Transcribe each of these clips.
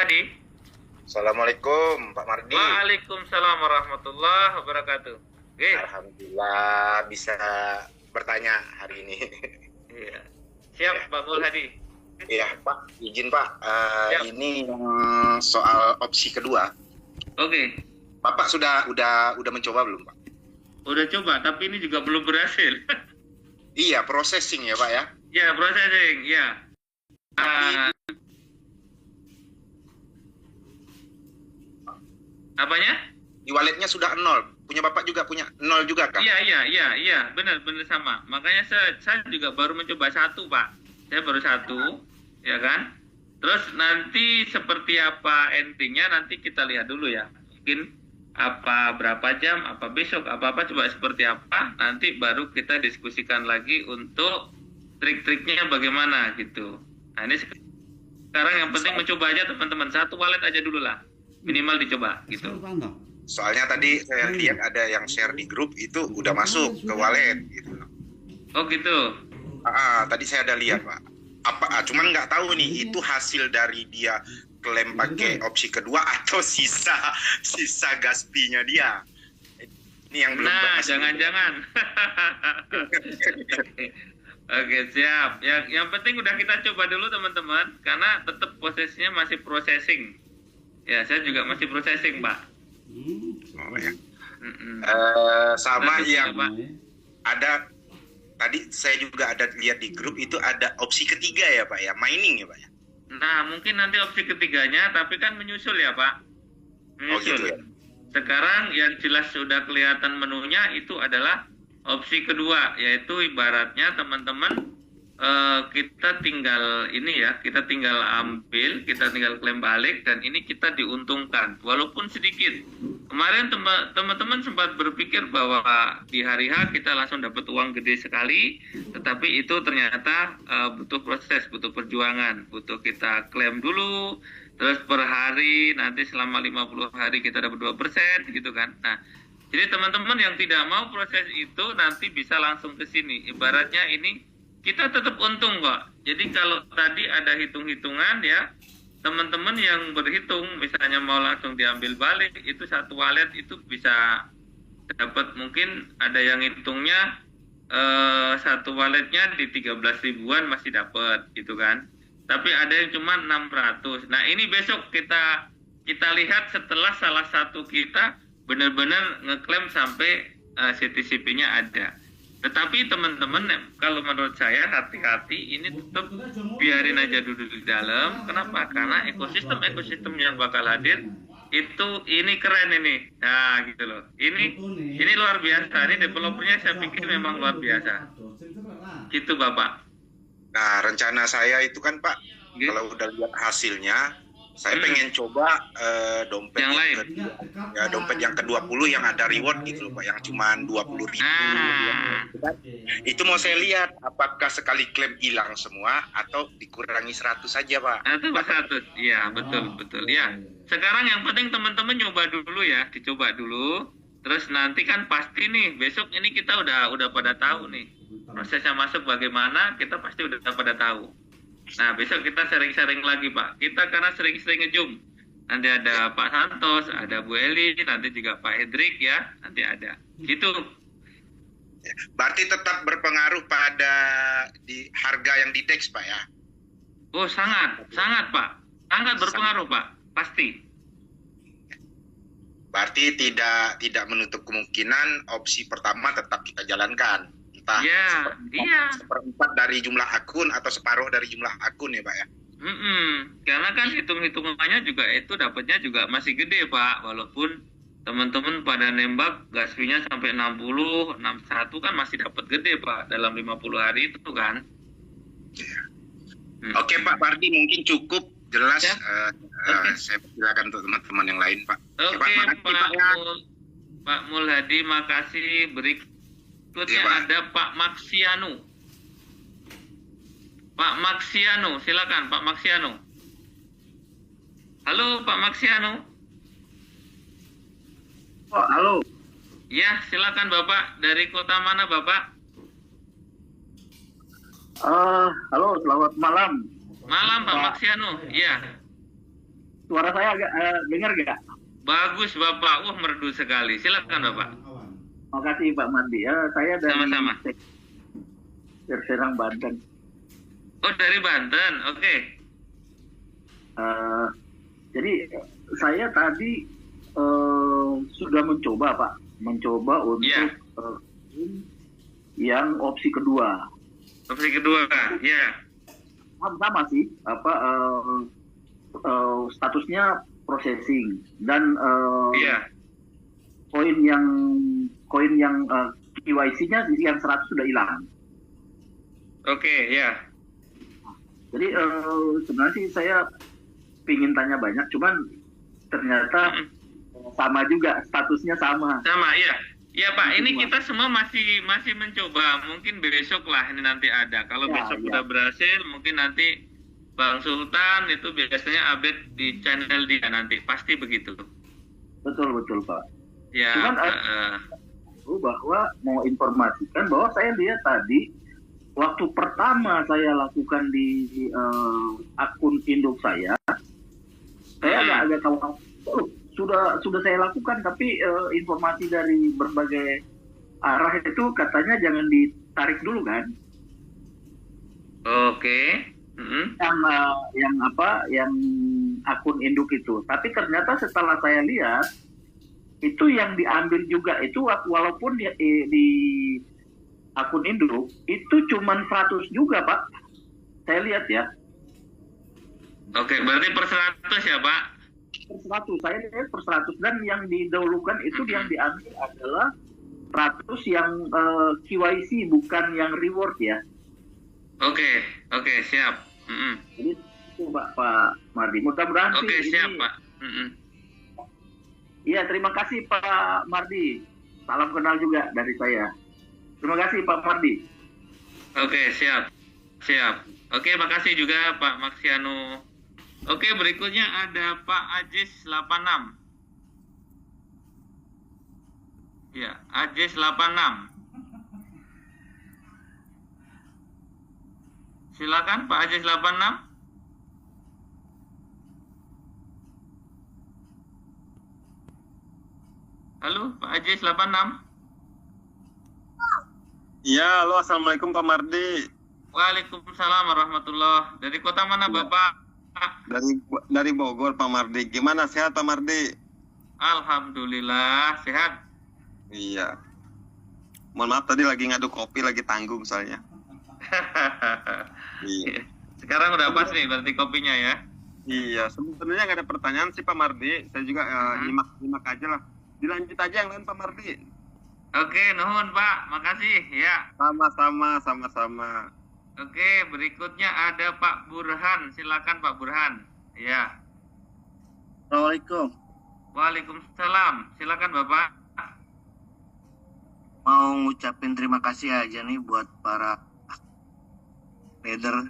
Hadi. Assalamualaikum Pak Mardi. Waalaikumsalam warahmatullahi wabarakatuh. Oke. Alhamdulillah bisa bertanya hari ini. Iya. Siap Ya. Pak Mul Hadi. Iya Pak, izin Pak. Siap. Ini soal opsi kedua. Oke. Bapak udah mencoba belum Pak? Udah coba, tapi ini juga belum berhasil. Iya, processing ya Pak ya. Ya, processing, ya. Apanya? Di walletnya sudah 0. Punya Bapak juga punya 0 juga kan? Iya, benar sama. Makanya saya juga baru mencoba satu, Pak. Saya baru satu, ya kan? Terus nanti seperti apa endingnya nanti kita lihat dulu ya. Mungkin berapa jam, apa besok, apa coba seperti apa, nanti baru kita diskusikan lagi untuk trik-triknya bagaimana gitu. Nah ini sekarang yang penting mencoba aja teman-teman, satu wallet aja dulu lah, minimal dicoba gitu. Soalnya tadi saya lihat ada yang share di grup itu udah masuk ke wallet gitu. Oh gitu. Tadi saya ada lihat Pak. Cuman nggak tahu nih itu hasil dari dia klaim pakai opsi kedua atau sisa gas fee-nya dia. Ini yang belum Nah, berhasil. jangan-jangan. Oke, siap. Yang penting udah kita coba dulu teman-teman, karena tetap prosesnya masih processing. Ya, saya juga masih processing, Pak. Oh, ya. Mm-mm. Sama Nanti yang coba. ada tadi saya juga ada lihat di grup itu ada opsi ketiga ya Pak ya, mining ya Pak ya. Nah, mungkin nanti opsi ketiganya, tapi kan menyusul ya, Pak. Menyusul. gitu ya. Sekarang yang jelas sudah kelihatan menunya itu adalah opsi kedua, yaitu ibaratnya teman-teman kita tinggal kita tinggal ambil, kita tinggal klaim balik, dan ini kita diuntungkan, walaupun sedikit. Kemarin teman-teman sempat berpikir bahwa di hari H kita langsung dapat uang gede sekali, tetapi itu ternyata butuh proses, butuh perjuangan, butuh kita klaim dulu, terus per hari, nanti selama 50 hari kita dapat 2% gitu kan. Nah, jadi teman-teman yang tidak mau proses itu nanti bisa langsung ke sini. Ibaratnya ini kita tetap untung kok. Jadi kalau tadi ada hitung-hitungan ya, teman-teman yang berhitung misalnya mau langsung diambil balik, itu satu wallet itu bisa dapat, mungkin ada yang hitungnya satu walletnya di 13 ribuan masih dapat gitu kan. Tapi ada yang cuma 600. Nah ini besok kita lihat setelah salah satu kita benar-benar ngeklaim sampai CTCP-nya ada. Tetapi teman-teman, kalau menurut saya hati-hati, ini tetap biarin aja dulu di dalam. Kenapa? Karena ekosistem yang bakal hadir itu ini keren ini. Nah gitu loh. Ini luar biasa. Ini developernya saya pikir memang luar biasa. Gitu Bapak. Nah, rencana saya itu kan Pak, Gitu. kalau udah lihat hasilnya, saya pengen coba dompet Yang lain. dompet yang ke-20 yang ada reward gitu loh Pak, yang cuma 20.000. Nah. Itu mau saya lihat apakah sekali klaim hilang semua atau dikurangi 100 saja Pak. Itu Pak 100. Iya, betul. Ya. Sekarang yang penting teman-teman nyoba dulu ya, dicoba dulu. Terus nanti kan pasti nih, besok ini kita udah pada tahu nih. Prosesnya masuk bagaimana, kita pasti udah pada tahu. Nah, besok kita sering-sering lagi, Pak. Kita karena sering-sering nge-zoom. Nanti ada Pak Santos, ada Bu Eli, nanti juga Pak Hendrik ya, nanti ada. Gitu. Berarti tetap berpengaruh pada di harga yang di DEX Pak ya. Oh, sangat Pak. Sangat berpengaruh, Pak. Pasti. Berarti tidak menutup kemungkinan opsi pertama tetap kita jalankan. Entah seperempat dari jumlah akun atau separuh dari jumlah akun ya Pak ya. Karena kan hitung-hitungannya juga itu dapatnya juga masih gede Pak. Walaupun teman-teman pada nembak gas fee-nya sampai 60, 61 kan masih dapat gede Pak dalam 50 hari itu kan. Oke Pak Pardi, mungkin cukup jelas. Ya. Saya persilakan untuk teman-teman yang lain Pak. Oke, Pak Pak Mul Hadi, makasih. Berikutnya ada Pak Maksianu. Pak Maksianu, silakan Pak Maksianu. Halo Pak Maksianu. Oh, halo. Ya, silakan Bapak. Dari kota mana Bapak? Halo, selamat malam. Malam Pak Maksianu. Iya. Suara saya agak dengar nggak? Bagus Bapak, merdu sekali. Silakan Bapak. Makasih Pak Mardi. Saya dari Sama-sama. Serang Banten. Oh dari Banten, oke. Jadi saya tadi sudah mencoba Pak, untuk Iya. yang opsi kedua. Opsi kedua, ya. Sama sih, statusnya processing dan Iya. koin yang KYC-nya yang 100 sudah hilang. Oke, ya. Jadi sebenarnya sih saya pingin tanya banyak, cuman ternyata sama juga, statusnya sama. Sama, ya. Ya Pak, ini Cuma- kita semua masih mencoba. Mungkin besok lah ini nanti ada. Kalau Ya, besok ya. udah berhasil, mungkin nanti Bang Sultan itu biasanya update di channel dia nanti. Pasti begitu. Betul Pak. Ya. Cuman bahwa mau informasikan bahwa saya lihat tadi waktu pertama saya lakukan di akun induk saya agak khawatir. Sudah saya lakukan, tapi informasi dari berbagai arah itu katanya jangan ditarik dulu kan? Oke. Yang akun induk itu. Tapi ternyata setelah saya lihat itu yang diambil juga itu walaupun di akun induk itu cuman 100 juga Pak. Saya lihat ya. Oke, berarti per 100 ya Pak? Per 100, saya lihat per 100, dan yang didahulukan itu yang diambil adalah 100 yang KYC, bukan yang reward ya. Oke, siap. Jadi itu Pak Mardi. Mudah-mudahan Oke, sih siap ini. Pak. Iya, terima kasih Pak Mardi. Salam kenal juga dari saya. Terima kasih Pak Mardi. Oke, siap. Oke, makasih juga Pak Maksiano. Oke, berikutnya ada Pak Ajis 86. Ya, Ajis 86. Silakan Pak Ajis 86. Halo, Pak Ajis 86. Ya, halo, assalamualaikum Pak Mardi. Waalaikumsalam warahmatullah. Dari kota mana Bapak? Dari Bogor Pak Mardi. Gimana, sehat Pak Mardi? Alhamdulillah sehat. Iya. Mohon maaf tadi lagi ngadu kopi, lagi tanggung soalnya. Iya. Sekarang udah pas nih berarti kopinya ya. Iya, sebenarnya nggak ada pertanyaan sih Pak Mardi. Saya juga nyimak aja lah. Dilanjut aja yang lain Pak Mardi. Oke, nuhun Pak, makasih ya. Sama-sama. Oke, berikutnya ada Pak Burhan. Silakan Pak Burhan. Ya. Assalamualaikum. Waalaikumsalam. Silakan Bapak. Mau ngucapin terima kasih aja nih buat para leader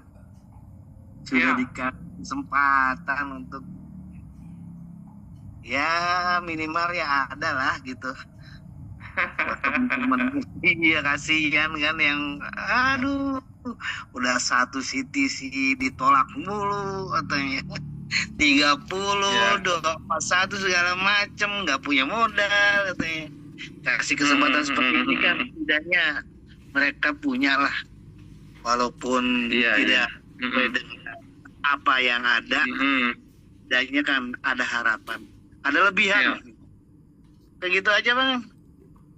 sudah Ya. dikasih kesempatan untuk ya minimal ya ada lah gitu. Buat teman-teman. Iya, kasihan kan yang aduh udah satu city sih ditolak mulu katanya. 30 Ya. 21 segala macem, nggak punya modal katanya. Kasih kesempatan seperti ini kan setidaknya mereka punya lah, walaupun Iya, tidak sesuai dengan apa yang ada, setidaknya kan ada harapan, ada lebihan. Kayak gitu aja Bang.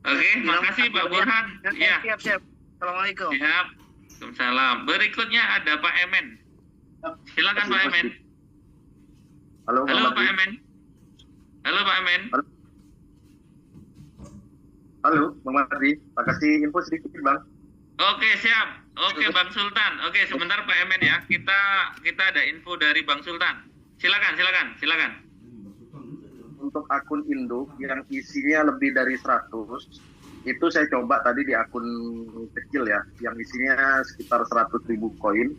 Oke, makasih Pak Burhan. Ya. Siap. Assalamualaikum. Siap. Waalaikumsalam. Berikutnya ada Pak Emen. Silakan Pak Emen. Halo Halo Pak Pak Mardi. Emen. Halo Pak Emen. Halo Bang Mardi. Makasih info sedikit Bang. Oke, siap. Oke, Bang Sultan. Oke, sebentar Pak Emen ya. Kita ada info dari Bang Sultan. Silakan. Untuk akun induk yang isinya lebih dari 100, itu saya coba tadi di akun kecil ya, yang isinya sekitar 100.000 koin.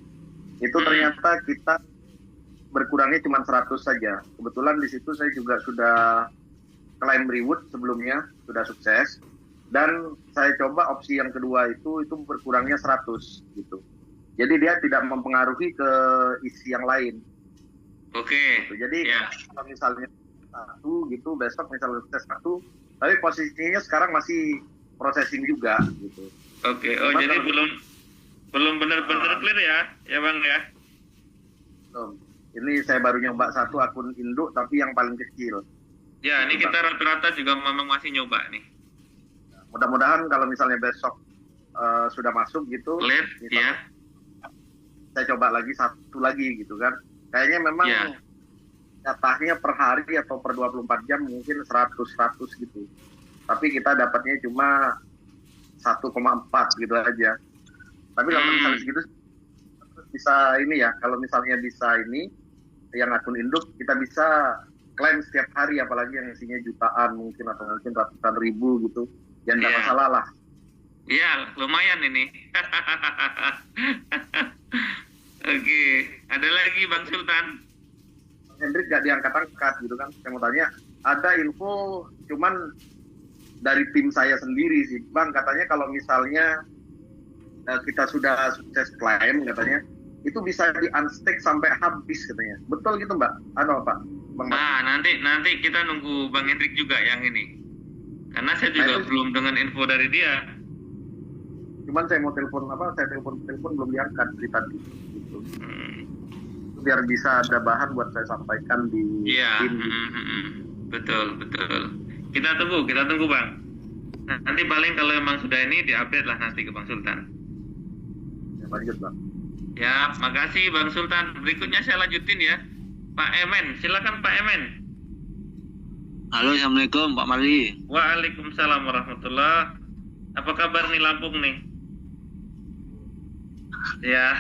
Itu ternyata kita berkurangnya cuma 100 saja. Kebetulan di situ saya juga sudah claim reward sebelumnya, sudah sukses. Dan saya coba opsi yang kedua itu berkurangnya 100 gitu. Jadi dia tidak mempengaruhi ke isi yang lain. Oke. Gitu. Jadi Ya. kalau misalnya satu gitu, besok misalnya tes satu, tapi posisinya sekarang masih processing juga gitu. Oke. Oh, Cuman jadi kalau- belum benar-benar clear ya Bang ya? Ini saya baru nyoba satu akun induk tapi yang paling kecil. Ya, ini kita rata-rata juga memang masih nyoba nih. Mudah-mudahan kalau misalnya besok sudah masuk gitu, Clear, misalnya ya. saya coba lagi satu lagi gitu kan. Kayaknya memang Ya. jatahnya per hari atau per 24 jam mungkin 100 gitu. Tapi kita dapatnya cuma 1,4 gitu aja. Tapi kalau misalnya segitu bisa ini ya, kalau misalnya bisa ini yang akun induk kita bisa klaim setiap hari, apalagi yang isinya jutaan mungkin atau mungkin ratusan ribu gitu. Ya enggak Iya. masalah lah. Iya, lumayan ini. Oke, ada lagi Bang Sultan? Hendrik gak diangkat-angkat gitu kan. Saya mau tanya, ada info cuman dari tim saya sendiri sih, Bang, katanya kalau misalnya kita sudah sukses klaim katanya, itu bisa di unstake sampai habis katanya. Betul gitu Mbak? Atau apa? Bang Mbak? Nah, nanti kita nunggu Bang Hendrik juga yang ini. Karena saya juga Nah, itu- belum dengan info dari dia. Cuman saya mau telepon saya telepon belum diangkat dari tadi. Gitu. Biar bisa ada bahan buat saya sampaikan di Iya, tim. betul. Kita tunggu Bang. Nah, nanti paling kalau emang sudah ini diupdate lah nanti ke Bang Sultan. Ya, lanjut Bang. Ya, makasih Bang Sultan. Berikutnya saya lanjutin ya. Pak Emen, silakan Pak Emen. Halo, assalamualaikum Pak Mardi. Waalaikumsalam warahmatullah. Apa kabar nih Lampung nih? Ya,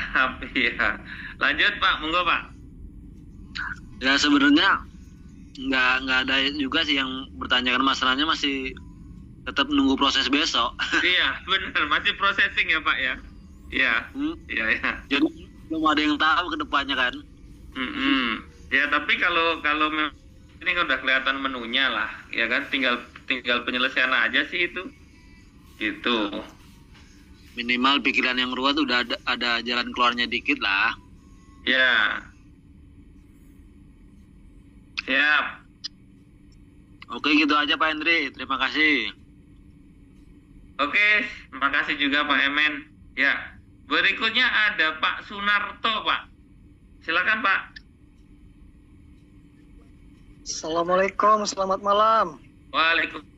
iya. Lanjut Pak, monggo Pak. Ya sebenarnya nggak ada juga sih yang bertanyakan, masalahnya masih tetap nunggu proses besok. Iya, benar. Masih processing ya Pak ya? Iya, iya. Jadi belum ada yang tahu ke depannya kan. Ya, tapi kalau ini kan udah kelihatan menunya lah, ya kan? Tinggal penyelesaian aja sih itu. Gitu. Minimal pikiran yang ruwet udah ada jalan keluarnya dikit lah. Ya. Siap. Oke, gitu aja Pak Hendri. Terima kasih. Oke, terima kasih juga Pak Emen. Ya. Berikutnya ada Pak Sunarto, Pak. Silakan Pak. Assalamualaikum, selamat malam. Waalaikumsalam.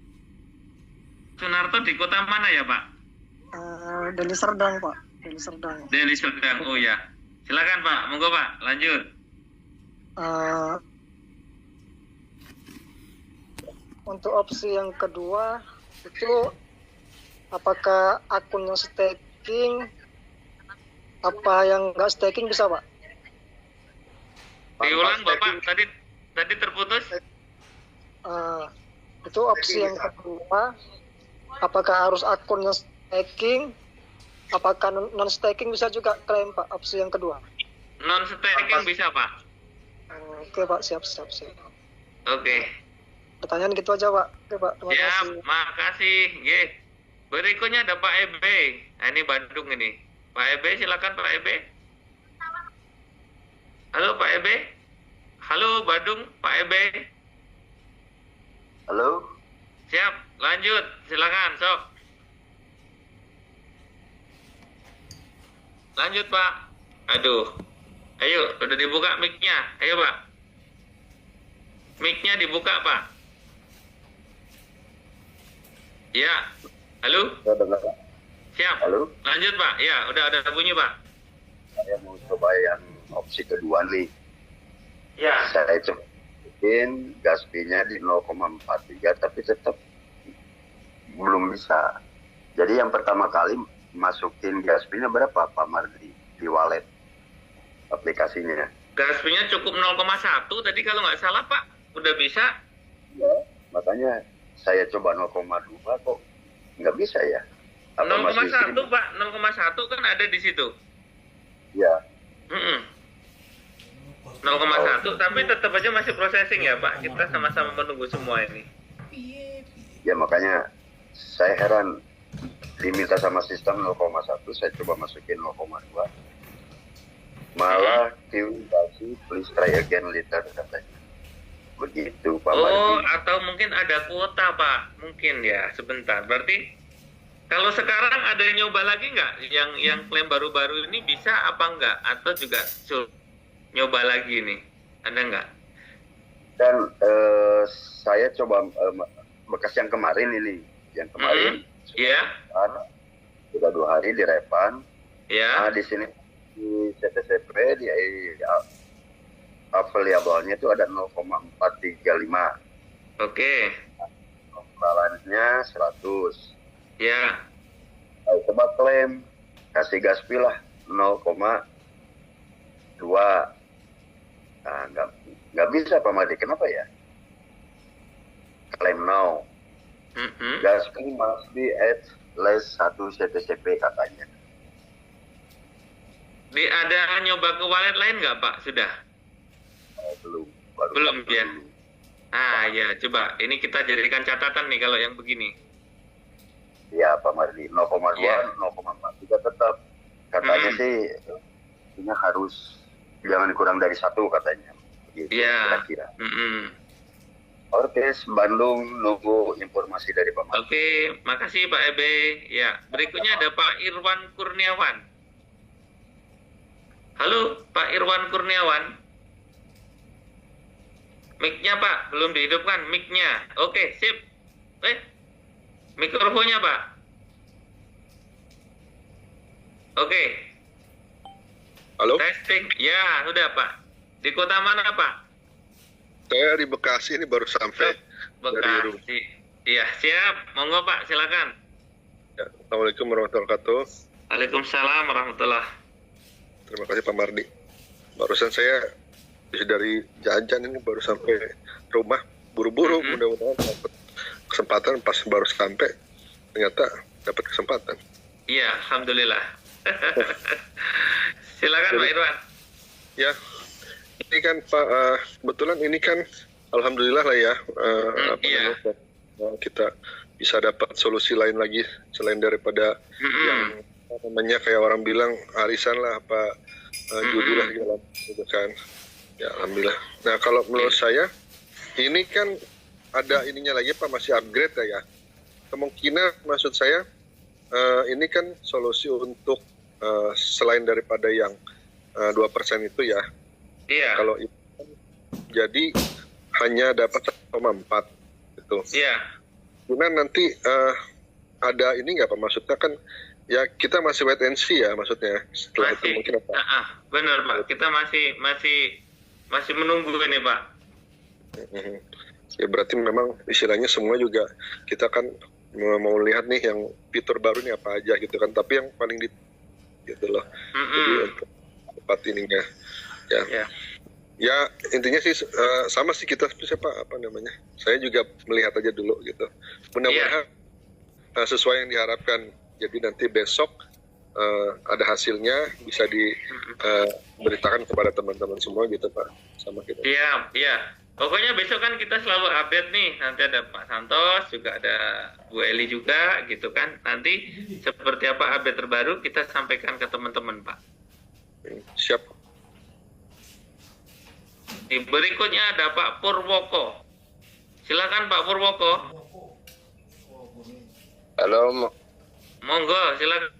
Sunarto di kota mana ya Pak? Deli Serdang, Pak. Deli Serdang. Deli Serdang. Oh ya. Silakan Pak. Monggo Pak. Lanjut. Eh, untuk opsi yang kedua itu apakah akun yang staking, apa yang nggak staking bisa Pak? Diulang Bapak. Tadi terputus. Itu opsi yang kedua, apakah harus akun yang staking, apakah non staking bisa juga klaim Pak? Opsi yang kedua. Non staking bisa Pak. Oke Pak, siap. Oke. Pertanyaan gitu aja Pak. Oke Pak, terima Siap, kasih. makasih. Nggih. Berikutnya ada Pak Ebe. Nah, ini Bandung ini. Pak Ebe, silakan Pak Ebe. Halo Pak Ebe. Halo Bandung, Pak Ebe. Halo. Siap, lanjut. Silakan, sok. Lanjut Pak. Aduh. Ayo, udah dibuka mic-nya. Ayo Pak. Mic-nya dibuka Pak. Ya. Halo? Siap. Halo, Lanjut Pak. Ya, udah ada bunyi Pak. saya mau coba yang opsi kedua nih. Ya. Saya cobain gas fee-nya di 0,43 tapi tetap belum bisa. Jadi yang pertama kali masukin gas fee-nya berapa Pak Mardi di wallet aplikasinya? Gas fee-nya cukup 0,1 tadi kalau nggak salah Pak. Udah bisa. Ya, makanya saya coba 0,2 kok nggak bisa ya? Apa 0,1 masih- Pak. 0,1 kan ada di situ. Ya, 0,1 tapi tetap aja masih processing ya Pak. Kita sama-sama menunggu semua ini. ya makanya saya heran diminta sama sistem 0,1, saya coba masukin 0,2. Malah tim kasih please try again later katanya. Begitu Pak Oh, Mardi. atau mungkin ada kuota Pak, mungkin ya. Sebentar, berarti kalau sekarang ada yang nyoba lagi nggak? Yang klaim baru-baru ini bisa apa nggak? Atau juga nyoba lagi nih? Ada nggak? Dan saya coba bekas yang kemarin ini, yang kemarin Iya, sudah 2 hari di Repan. ya. Nah, di sini di CTCP di available-nya itu ada 0,435. Oke, Balance-nya 100. ya. Nah, coba klaim, kasih gaspi lah 0,2. Nah, nggak bisa Pak Madi, kenapa ya? Klaim now. Gaspi must be at less 1 CTCP katanya. Ada nyoba ke wallet lain nggak Pak? Sudah? Belum. Belum Baru ya? Ah ya, coba. Ini kita jadikan catatan nih kalau yang begini. Ya Pak Mardi, 0,2, Ya. 0,4 juga tetap. Katanya sih, ini harus jangan kurang dari 1 katanya. Begitu, Iya. kira-kira. Oke, Oke, Bandung nunggu informasi dari Pak Mardi. Oke, makasih Pak Ebe. Ya, berikutnya ada Pak Irwan Kurniawan. Halo, Pak Irwan Kurniawan. Mic-nya Pak, belum dihidupkan mic-nya. Oke, sip. Mikrofonnya Pak. Oke. Halo, Testing. Ya, sudah Pak. Di kota mana Pak? saya di Bekasi ini baru sampai. Dari Bekasi. Iya, siap. Monggo Pak, silakan. Ya, Assalamualaikum warahmatullahi wabarakatuh. Waalaikumsalam warahmatullahi. Terima kasih Pak Mardi. Barusan saya dari jajan ini baru sampai rumah, buru-buru, mudah-mudahan dapat kesempatan. Pas baru sampai, ternyata dapat kesempatan. Iya, alhamdulillah. Silakan Pak Irwan. Ya, ini kan Pak, kebetulan ini kan alhamdulillah lah ya, iya. kita bisa dapat solusi lain lagi selain daripada yang namanya kayak orang bilang arisan lah, apa judi lah segala gitu kan. Ya alhamdulillah. Nah kalau menurut saya ini kan ada ininya lagi Pak, masih upgrade ya. Kemungkinan maksud saya ini kan solusi untuk selain daripada yang 2% itu ya. Iya. Kalau itu kan jadi hanya dapat 1,4 gitu. Iya. Kemudian nanti ada ini nggak Pak, maksudnya kan ya kita masih wait and see ya maksudnya. Setelah itu Masih. mungkin apa? Benar Pak. Kita masih menunggu ini Pak. Ya berarti memang istilahnya semua juga kita kan mau lihat nih yang fitur baru nih apa aja gitu kan. Tapi yang paling gitu loh. Jadi untuk tempat ininya ya. Ya. Ya intinya sih sama sih kita siapa apa namanya. Saya juga melihat aja dulu gitu. Mudah-mudahan sesuai yang diharapkan. Jadi nanti besok ada hasilnya bisa diberitakan kepada teman-teman semua gitu Pak, sama kita. Iya, iya. Pokoknya besok kan kita selalu update nih. Nanti ada Pak Santos, juga ada Bu Eli juga gitu kan. Nanti seperti apa update terbaru kita sampaikan ke teman-teman Pak. Siap. Di berikutnya ada Pak Purwoko. Silakan Pak Purwoko. Halo, Monggo, silakan.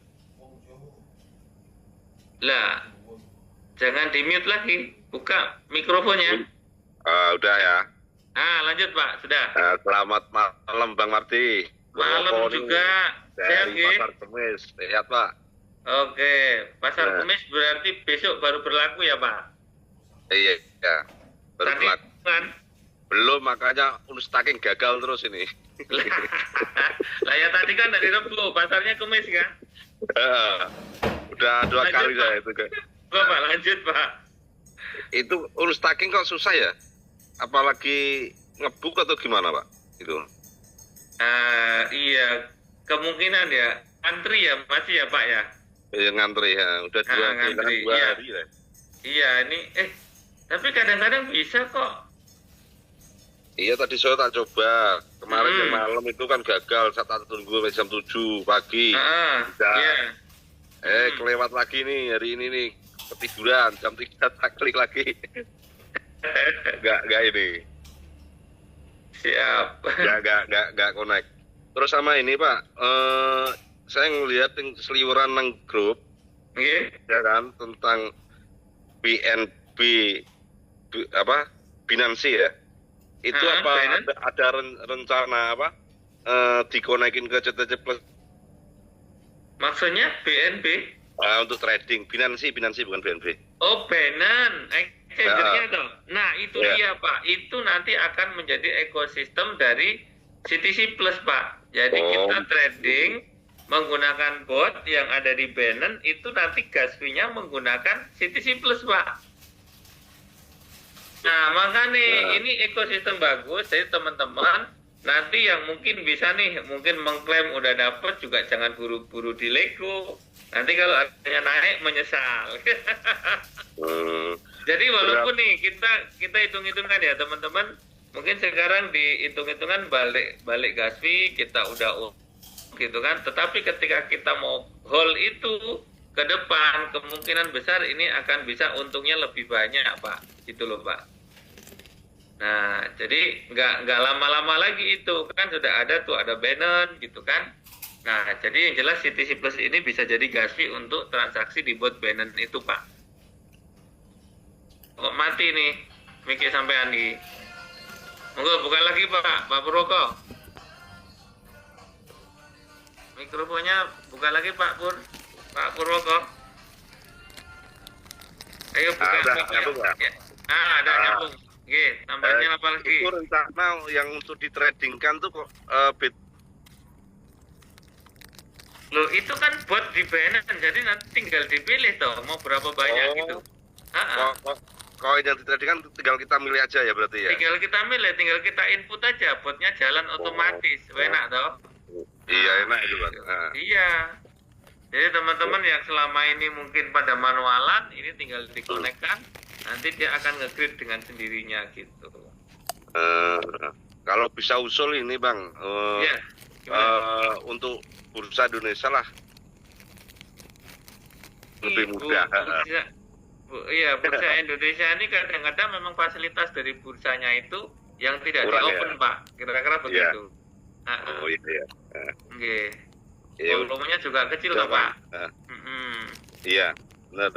Lah, jangan di-mute lagi. Buka mikrofonnya. udah ya. Lanjut Pak, sudah. Selamat malam Bang Mardi. Malam juga. Sehat Dari ya? Pasar Kemis. Sehat Pak. Oke, Pasar Kemis berarti besok baru berlaku ya Pak? Iya, ya. Baru Tadi berlaku. kan? Belum, makanya stacking gagal terus ini. Lah ya tadi kan dari Rebo, pasarnya Kemis kan? Udah 2 Lanjut, kali Pak. saya itu. Pak, lanjut Pak. Itu urus stacking kok susah ya? Apalagi ngebuk atau gimana Pak? Itu. Iya, kemungkinan ya. Antri ya, masih ya Pak ya? Ya ngantri ya. Udah 2 ngantri, iya. hari ya. Iya, ini, tapi kadang-kadang bisa kok. Iya tadi sore tak coba. Kemarin yang malam itu kan gagal. Saya tak tunggu sampai jam 7 pagi. Iya. Kelewat lagi nih hari ini nih. ketiduran jam 3 tak klik lagi. Enggak ini. Siap. Enggak connect. Terus sama ini Pak, saya ngelihat seliweran nang grup, ya kan, tentang BNB Binansi ya. Itu ada rencana dikonekin ke CTC Plus? Maksudnya BNB? Untuk trading, Binansi bukan BNB. Oh, Binance, exchange-nya toh. Nah, itu dia Pak. Itu nanti akan menjadi ekosistem dari CTC Plus Pak. Jadi kita trading menggunakan bot yang ada di Binance, itu nanti gas fee-nya menggunakan CTC Plus Pak. Nah, makanya ini ekosistem bagus. Jadi teman-teman nanti yang mungkin bisa nih, mungkin mengklaim udah dapet juga jangan buru-buru di Lego. Nanti kalau harganya naik menyesal. Jadi walaupun nih kita hitung-hitungkan ya teman-teman, mungkin sekarang dihitung-hitungan balik gas fee kita udah gitu kan. Tetapi ketika kita mau hold itu ke depan, kemungkinan besar ini akan bisa untungnya lebih banyak Pak. Gitu loh Pak. Nah, jadi nggak lama-lama lagi itu kan sudah ada tuh, ada Binance gitu kan. Nah, jadi yang jelas CTC Plus ini bisa jadi gas fee untuk transaksi di bot Binance itu Pak. Kok mati nih Miki sampai Andi. Monggo buka lagi Pak Purwoko. Mikrofonnya buka lagi Pak Purwoko. Ayo buka mikrofonnya. Ya. Ada nyambung. Oke, tambahnya apa lagi? Itu rencana yang untuk ditradingkan tuh kok Loh, itu kan buat di Binance, jadi nanti tinggal dipilih toh mau berapa banyak gitu. Koin yang ditradingkan tinggal kita milih aja ya berarti ya? Tinggal kita milih, tinggal kita input aja, botnya jalan otomatis. Enak toh? Iya, enak itu Pak. Iya. Jadi teman-teman yang selama ini mungkin pada manualan, ini tinggal dikonekkan, nanti dia akan nge-grid dengan sendirinya gitu. Kalau bisa usul ini Bang, untuk bursa Indonesia lah lebih mudah. Iya, bursa Indonesia ini kadang-kadang memang fasilitas dari bursanya itu yang tidak di-open Pak, kira-kira begitu. Oh iya. Oke. Volumenya juga kecil kan Pak? Iya, benar.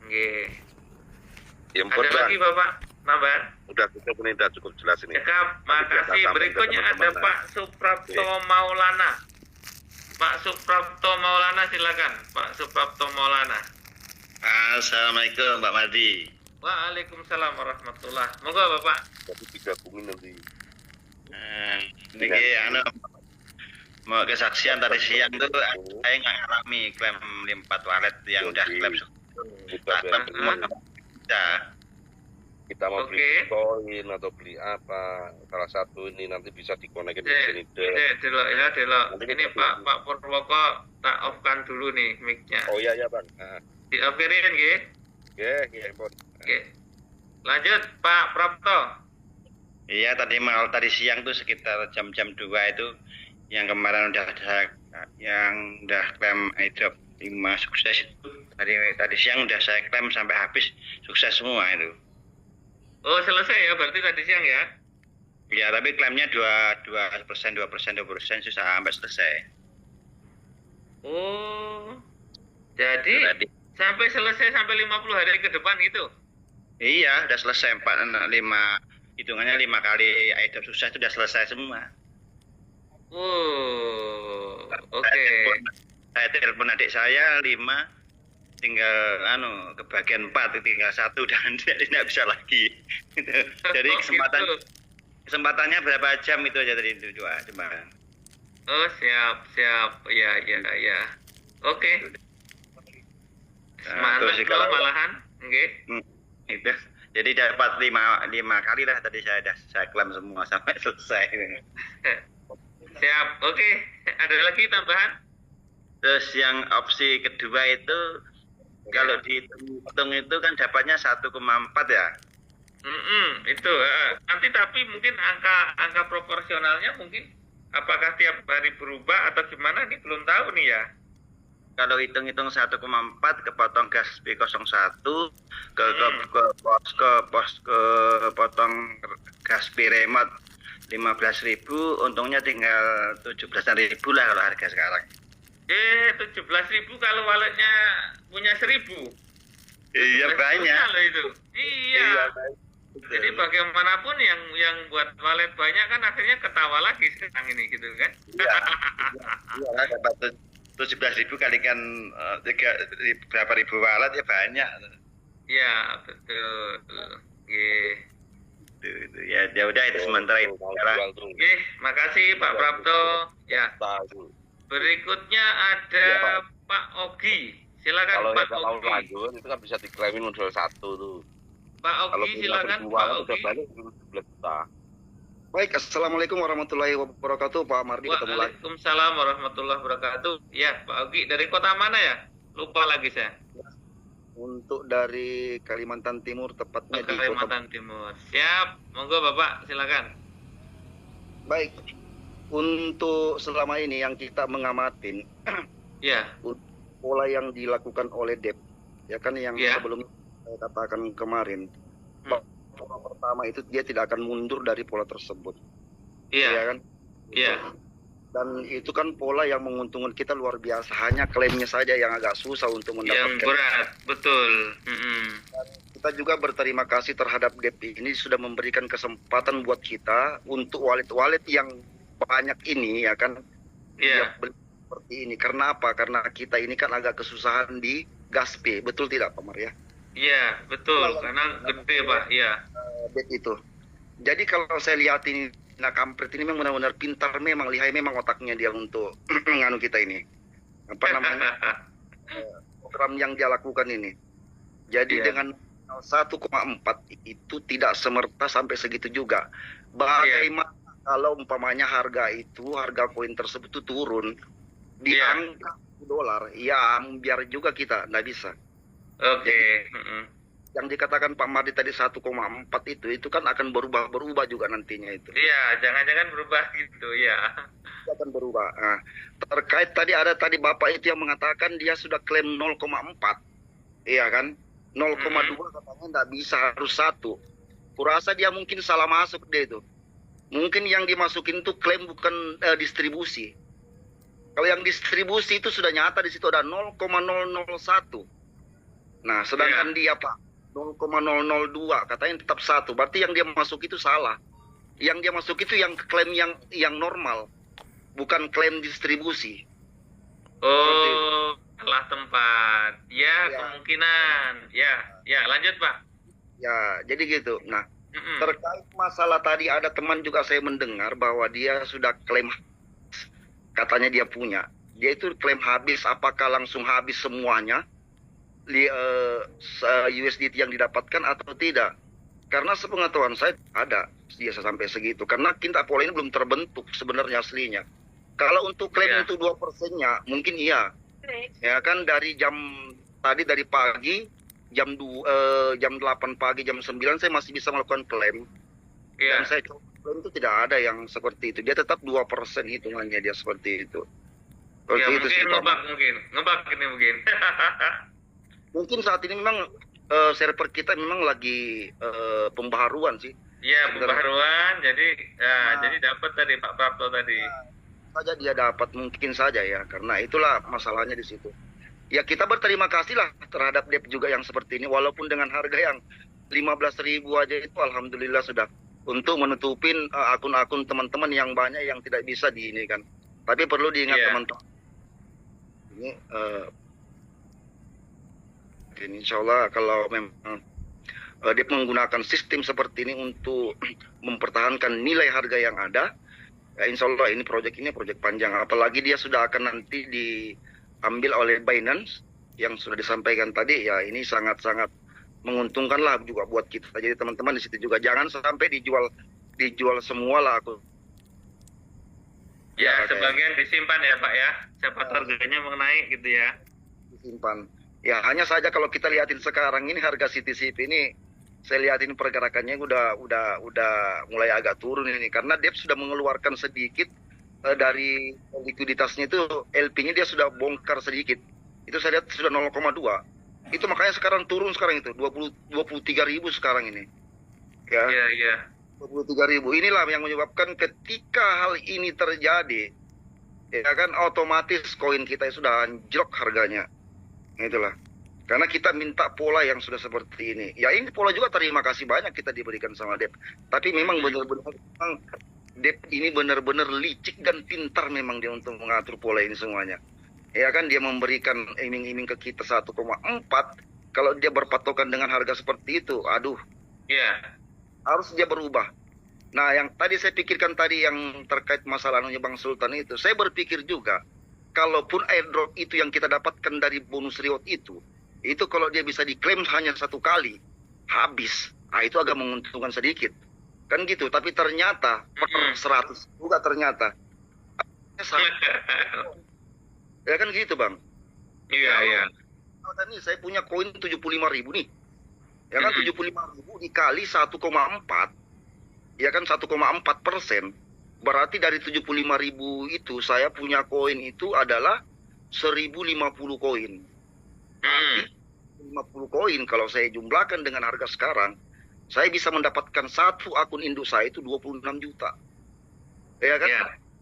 Oke. Ada lagi Bapak Nabar? Udah cukup jelas ini. Cekap, makasih. Berikutnya ada Pak Suprapto Maulana. Pak Suprapto Maulana silakan. Pak Suprapto Maulana. Assalamualaikum Pak Mardi. Waalaikumsalam warahmatullah. Monggo Bapak. Jadi digabungin nanti. Ini mau kesaksian tadi siang tuh saya nggak ngalami klaim 4 walet yang udah klaim kita mau beli koin atau beli apa, salah satu ini nanti bisa dikonekin ke sini. Delok. Ini Pak Purwoko tak off-kan dulu nih mic-nya. Oh iya Bang. Di off-kan nggih? Nggih, Bos. Oke. Lanjut Pak Prapto. Iya, tadi siang tuh sekitar jam 2 itu yang kemarin udah klaim airdrop 5 sukses itu. Tadi siang udah saya klaim sampai habis, sukses semua itu. Oh, selesai ya berarti tadi siang ya? Ya, tapi klaimnya 2% susah sampai selesai. Oh. Jadi sampai selesai sampai 50 hari ke depan gitu? Iya, udah selesai 5 hitungannya 5 kali airdrop sukses itu udah selesai semua. Oh, oke. Saya telepon adik saya 5, tinggal kebagian 4, tinggal 1 dan tidak bisa lagi. Jadi kesempatannya berapa jam itu aja tadi itu cuma. Oh siap, ya. Oke. Semangat kalau malahan, oke. Itu. Jadi dapat 5 kali lah tadi saya klaim semua sampai selesai. Siap, oke. Ada lagi tambahan? Terus yang opsi kedua itu kalau dihitung itu kan dapatnya 1,4 ya. Itu nanti tapi mungkin angka proporsionalnya mungkin apakah tiap hari berubah atau gimana ini belum tahu nih ya. kalau hitung-hitung 1,4 kepotong gas B01 potong gas B remote 15.000, untungnya tinggal 17.000 lah kalau harga sekarang. 17.000 kalau walletnya punya 1.000. Iya banyak. Loh itu. Iya. Jadi bagaimanapun yang buat wallet banyak kan akhirnya ketawa lagi sekarang ini gitu kan. Iya, dapat 17.000 kalikan berapa ribu wallet ya banyak. Iya, betul. Gitu. Ya udah itu sementara itu. Oke, makasih Pak Prapto. Ya. Berikutnya ada Pak Ogi. Silakan Pak Ogi. Kalau lanjut itu kan bisa diklaimin modal 1 tuh. Pak Ogi silakan Pak Ogi. Baik, assalamualaikum warahmatullahi wabarakatuh, Pak Mardi ketemu lagi. Waalaikumsalam warahmatullahi wabarakatuh. Ya, Pak Ogi dari kota mana ya? Lupa lagi saya. Untuk dari Kalimantan Timur, tepatnya di Kalimantan Timur. Siap, monggo Bapak, silakan. Baik, untuk selama ini yang kita mengamatin, ya, pola yang dilakukan oleh DEP, ya kan yang sebelum saya katakan kemarin, pola pertama itu dia tidak akan mundur dari pola tersebut, ya kan? Iya. Dan itu kan pola yang menguntungkan kita luar biasa. Hanya klaimnya saja yang agak susah untuk mendapatkan. Yang berat, betul. Dan kita juga berterima kasih terhadap DEP ini sudah memberikan kesempatan buat kita untuk wallet-wallet yang banyak ini, ya kan? Iya. Seperti ini. Karena apa? Karena kita ini kan agak kesusahan di Gaspi, betul tidak, Pak Mar ya? Iya, betul. Karena gede, Pak. Iya. DEP itu. Jadi kalau saya lihat ini, nah kampret ini memang benar-benar pintar, memang lihai memang otaknya dia untuk nganu kita ini. Apa namanya? Program yang dia lakukan ini. Jadi dengan 1,4 itu tidak semerta sampai segitu juga. Bagaimana kalau umpamanya harga koin tersebut itu turun di angka $1, ya biar juga kita nggak bisa. Oke. Yang dikatakan Pak Mardi tadi 1,4 itu kan akan berubah juga nantinya itu. Iya, jangan-jangan berubah gitu, ya. Akan berubah. Nah, terkait tadi Bapak itu yang mengatakan dia sudah klaim 0,4. Iya kan? 0,2 katanya nggak bisa, harus 1. Kurasa dia mungkin salah masuk deh itu. Mungkin yang dimasukin itu klaim bukan distribusi. Kalau yang distribusi itu sudah nyata di situ ada 0,001. Nah, sedangkan dia Pak 0,002 katanya tetap 1. Berarti yang dia masuk itu salah. Yang dia masuk itu yang klaim yang normal, bukan klaim distribusi. Oh, salah tempat. Ya, kemungkinan. Ya, lanjut Pak. Ya, jadi gitu. Nah, terkait masalah tadi ada teman juga saya mendengar bahwa dia sudah klaim, katanya dia punya. Dia itu klaim habis, apakah langsung habis semuanya? USDT yang didapatkan atau tidak, karena sepengetahuan saya ada dia sampai segitu, karena kita pola ini belum terbentuk sebenarnya aslinya. Kalau untuk klaim untuk 2%-nya mungkin iya, ya kan dari dari pagi jam 8 pagi jam 9 saya masih bisa melakukan klaim. Dan saya coba klaim itu tidak ada yang seperti itu, dia tetap 2% hitungannya dia seperti itu. Ya, itu ngebak mungkin. Mungkin saat ini memang server kita memang lagi pembaharuan sih. Iya, pembaharuan. Jadi jadi dapat tadi Pak Prapto tadi. Saja dia dapat mungkin saja ya, karena itulah masalahnya di situ. Ya kita berterima kasih lah terhadap DEP juga yang seperti ini, walaupun dengan harga yang 15.000 aja itu alhamdulillah sudah untuk menutupin akun-akun teman-teman yang banyak yang tidak bisa di ini kan. Tapi perlu diingat teman-teman. Ini insya Allah kalau memang dia menggunakan sistem seperti ini untuk mempertahankan nilai harga yang ada, ya insya Allah ini proyek panjang. Apalagi dia sudah akan nanti diambil oleh Binance yang sudah disampaikan tadi, ya ini sangat-sangat menguntungkan lah juga buat kita. Jadi teman-teman di situ juga jangan sampai dijual semua lah aku. Ya, sebagian disimpan ya Pak ya, siapa harganya mau naik gitu ya. Disimpan. Ya hanya saja kalau kita lihatin sekarang ini harga CTCP ini, saya lihatin pergerakannya udah mulai agak turun ini karena dia sudah mengeluarkan sedikit dari likuiditasnya itu, LP-nya dia sudah bongkar sedikit. Itu saya lihat sudah 0,2. Itu makanya sekarang turun sekarang itu 23.000 sekarang ini. Ya. Iya. 23.000. Inilah yang menyebabkan ketika hal ini terjadi, ya kan otomatis koin kita sudah anjlok harganya. Itulah. Karena kita minta pola yang sudah seperti ini. Ya ini pola juga terima kasih banyak kita diberikan sama Dep. Tapi memang benar-benar Dep ini benar-benar licik dan pintar memang dia untuk mengatur pola ini semuanya. Ya kan dia memberikan iming-iming ke kita 1,4. Kalau dia berpatokan dengan harga seperti itu, aduh. Iya. Harus dia berubah. Nah, yang tadi saya pikirkan tadi yang terkait masalah Bang Sultan itu, saya berpikir juga, kalaupun airdrop itu yang kita dapatkan dari bonus reward itu kalau dia bisa diklaim hanya 1 kali, habis. Nah, itu agak menguntungkan sedikit. Kan gitu, tapi ternyata per 100 juga ternyata. Ya kan gitu, Bang. Iya. Kalau nih saya punya koin 75.000 nih. Ya kan 75.000 dikali 1,4. Ya kan 1,4%. Berarti dari 75.000 itu saya punya koin itu adalah 1.050 koin. 50 koin kalau saya jumlahkan dengan harga sekarang, saya bisa mendapatkan satu akun induk saya itu 26 juta. Ya kan?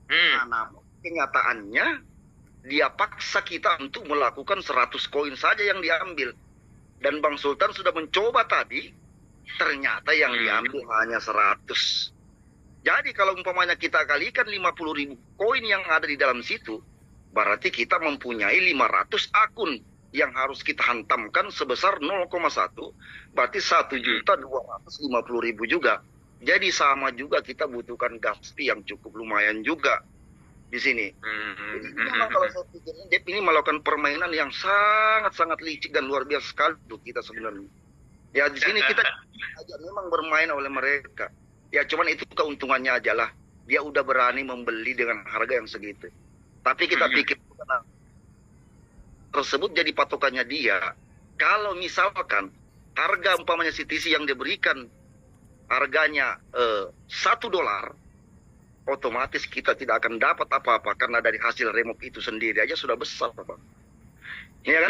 Nah, namun kenyataannya dia paksa kita untuk melakukan 100 koin saja yang diambil. Dan Bang Sultan sudah mencoba tadi, ternyata yang diambil hanya 100. Jadi kalau umpamanya kita kalikan 50.000 koin yang ada di dalam situ, berarti kita mempunyai 500 akun yang harus kita hantamkan sebesar 0,1, berarti 1.250.000 juga. Jadi sama juga kita butuhkan gas fee yang cukup lumayan juga di sini. Jadi memang kalau saya pikir Dep ini melakukan permainan yang sangat-sangat licik dan luar biasa sekali untuk kita sebenarnya. Ya di sini kita aja memang bermain oleh mereka. Ya cuman itu keuntungannya aja lah. Dia udah berani membeli dengan harga yang segitu. Tapi kita pikir tersebut jadi patokannya dia. Kalau misalkan harga umpamanya CTC yang diberikan harganya $1, otomatis kita tidak akan dapat apa-apa karena dari hasil remove itu sendiri aja sudah besar, Pak. Iya kan?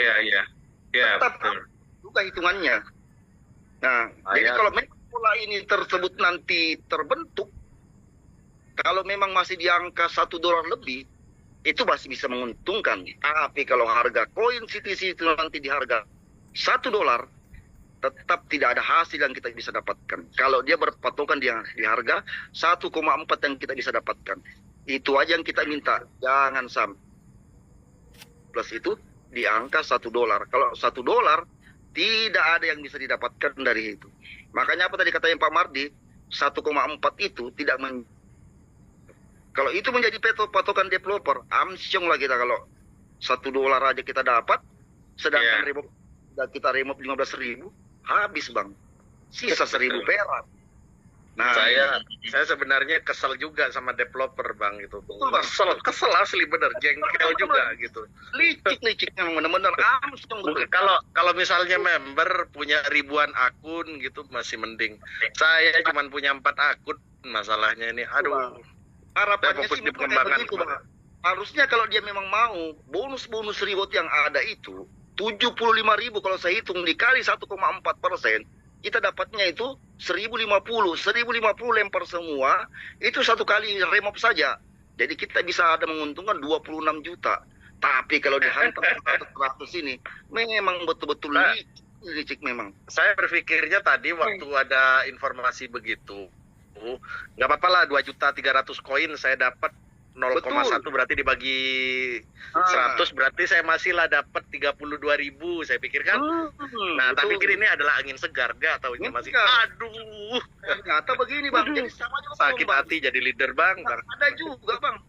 Iya, betul. Juga hitungannya. Nah, jadi kalau memang pola ini tersebut nanti terbentuk, kalau memang masih di angka $1 lebih, itu masih bisa menguntungkan. Tapi kalau harga koin CTC itu nanti di harga $1, tetap tidak ada hasil yang kita bisa dapatkan. Kalau dia berpatokan di harga 1,4 yang kita bisa dapatkan. Itu aja yang kita minta. Jangan sampai plus itu di angka $1. Kalau $1 tidak ada yang bisa didapatkan dari itu. Makanya apa tadi katanya Pak Mardi, 1,4 itu tidak kalau itu menjadi patokan developer, amsyong lah kita kalau $1 aja kita dapat, sedangkan kita remove 15.000, habis Bang. Sisa 1.000 perak. Nah, saya sebenarnya kesel juga sama developer Bang itu. Betul, Bang. Kesel asli bener, jengkel juga gitu. Licik yang benar-benar amsyong. Kalau misalnya member punya ribuan akun gitu masih mending. Saya cuma punya 4 akun, masalahnya ini aduh. Harapannya sih memang kayak begitu, Bang. Harusnya kalau dia memang mau, bonus-bonus reward yang ada itu 75.000 kalau saya hitung dikali 1,4%, kita dapatnya itu 1.050 lempar semua, itu satu kali remove saja. Jadi kita bisa ada menguntungkan 26 juta. Tapi kalau dihantam 100 ini, memang betul-betul licik memang. Saya berpikirnya tadi waktu ada informasi begitu, nggak apa-apa lah 2.300.000 koin saya dapat 0,1 berarti dibagi 100 berarti saya masih lah dapat 32.000 saya pikir kan. Nah tapi pikir ini adalah angin segar gak atau ini masih aduh ternyata begini Bang. Jadi sama juga sakit hati jadi leader Bang. Ada juga Bang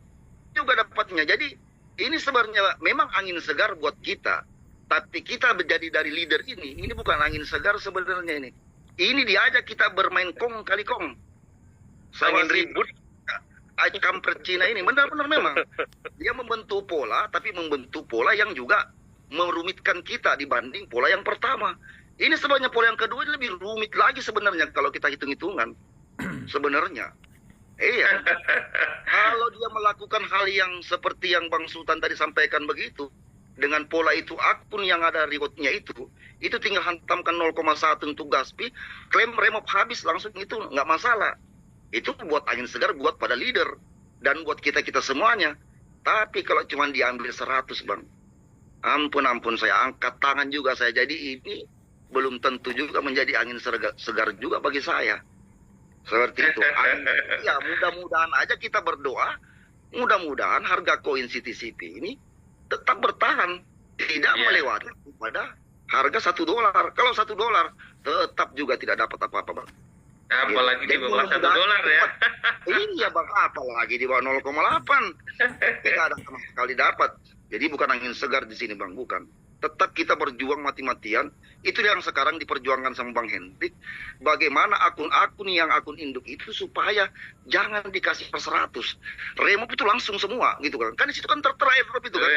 juga dapatnya. Jadi ini sebenarnya memang angin segar buat kita, tapi kita menjadi dari leader ini bukan angin segar sebenarnya ini diajak kita bermain kong kali kong. Angin ribut kampret Cina ini benar-benar memang dia membentuk pola, tapi membentuk pola yang juga merumitkan kita dibanding pola yang pertama. Ini sebenarnya pola yang kedua ini lebih rumit lagi sebenarnya kalau kita hitung-hitungan sebenarnya. Iya. Kalau dia melakukan hal yang seperti yang Bang Sultan tadi sampaikan begitu, dengan pola itu akun yang ada rewardnya itu tinggal hantamkan 0,1 untuk Gaspi, klaim remove habis langsung, itu nggak masalah. Itu buat angin segar, buat pada leader dan buat kita semuanya. Tapi kalau cuma diambil 100 bang, ampun saya angkat tangan juga saya. Jadi ini belum tentu juga menjadi angin segar juga bagi saya. Seperti itu. Ya mudah-mudahan aja kita berdoa, mudah-mudahan harga koin CTCP ini tetap bertahan, tidak melewati pada harga $1. Kalau $1 tetap juga tidak dapat apa-apa bang. Apalagi di bawah $1 ya. Iya bang, apalagi di bawah 0,8. Tidak ada sama sekali dapat. Jadi bukan angin segar di sini bang, bukan. Tetap kita berjuang mati-matian. Itu yang sekarang diperjuangkan sama Bang Hendrik. Bagaimana akun-akun yang akun induk itu supaya jangan dikasih per 100. Remove itu langsung semua gitu kan. Kan di situ kan tertera airdrop itu kan.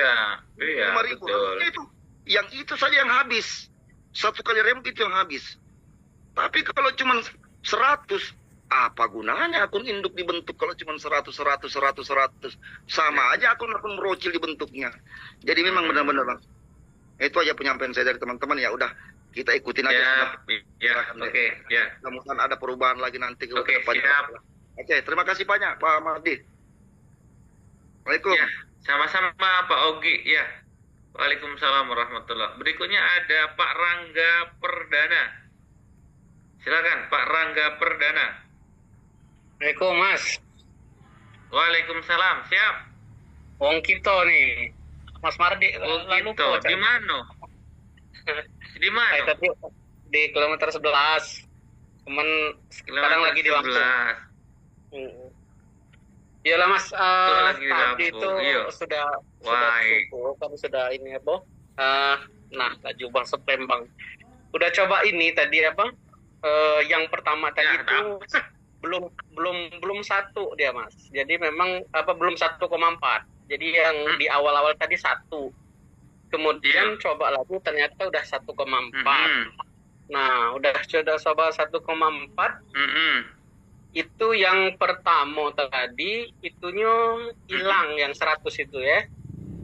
Iya, 5.000. Itu. Yang itu saja yang habis. Satu kali remove itu yang habis. Tapi kalau cuma 100, apa gunanya akun induk dibentuk kalau cuma 100. Sama aja akun-akun merocil dibentuknya. Jadi memang benar-benar bang. Itu aja penyampaian saya dari teman-teman, ya udah kita ikutin aja. Oke. Mudah-mudahan ada perubahan lagi nanti ke depannya. Oke, terima kasih banyak Pak Mardi. Waalaikumsalam. Ya, sama-sama Pak Ogi. Ya. Waalaikumsalam warahmatullahi. Berikutnya ada Pak Rangga Perdana. Silakan Pak Rangga Perdana. Assalamualaikum Mas. Waalaikumsalam. Siap. Wong Kito nih. Mas Mardi, lalu di mana? Di mana? Tadi di kilometer 11. Cuman sekarang lagi di Lampung. Iyalah Mas, tadi itu sudah subuh, kan sudah ini apa? Nah, Jubang Sepembang. Udah coba ini tadi apa? Yang pertama tadi itu belum 1 dia Mas. Jadi memang belum 1,4. Jadi yang di awal-awal tadi 1. Kemudian coba lagi ternyata udah 1,4. Nah, udah coba 1,4. Itu yang pertama tadi itunya hilang yang 100 itu ya.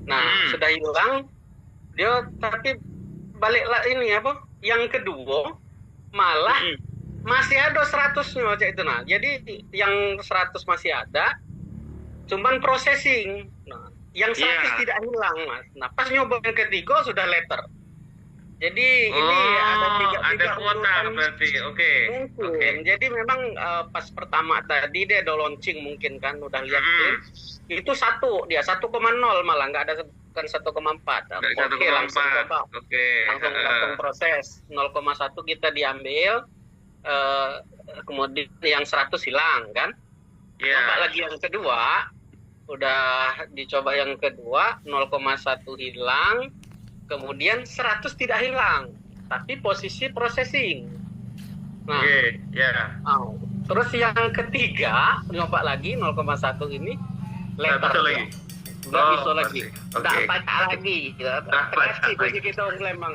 Nah, sudah hilang. Dia tapi baliklah ini apa? Yang kedua malah masih ada 100-nya aja itu. Nah, jadi yang 100 masih ada. Cuman processing. Nah, yang 100 tidak hilang, Mas. Nah, pas nyoba yang ketiga sudah letter. Jadi ini ada tiga kuota berarti. Oke. Jadi memang pas pertama tadi dia ada launching mungkin kan udah lihat itu 1 dia 1,0 malah nggak ada bukan 1,4. Oke, langsung coba. Langsung proses 0,1 kita diambil kemudian yang 100 hilang kan. Coba lagi yang kedua, udah dicoba yang kedua 0,1 hilang, kemudian 100 tidak hilang, tapi posisi processing. Nah, terus yang ketiga nyoba lagi 0,1 ini letter lagi. Nggak bisa lagi. Nggak baca lagi. Lagi posisi kita orang Lembang.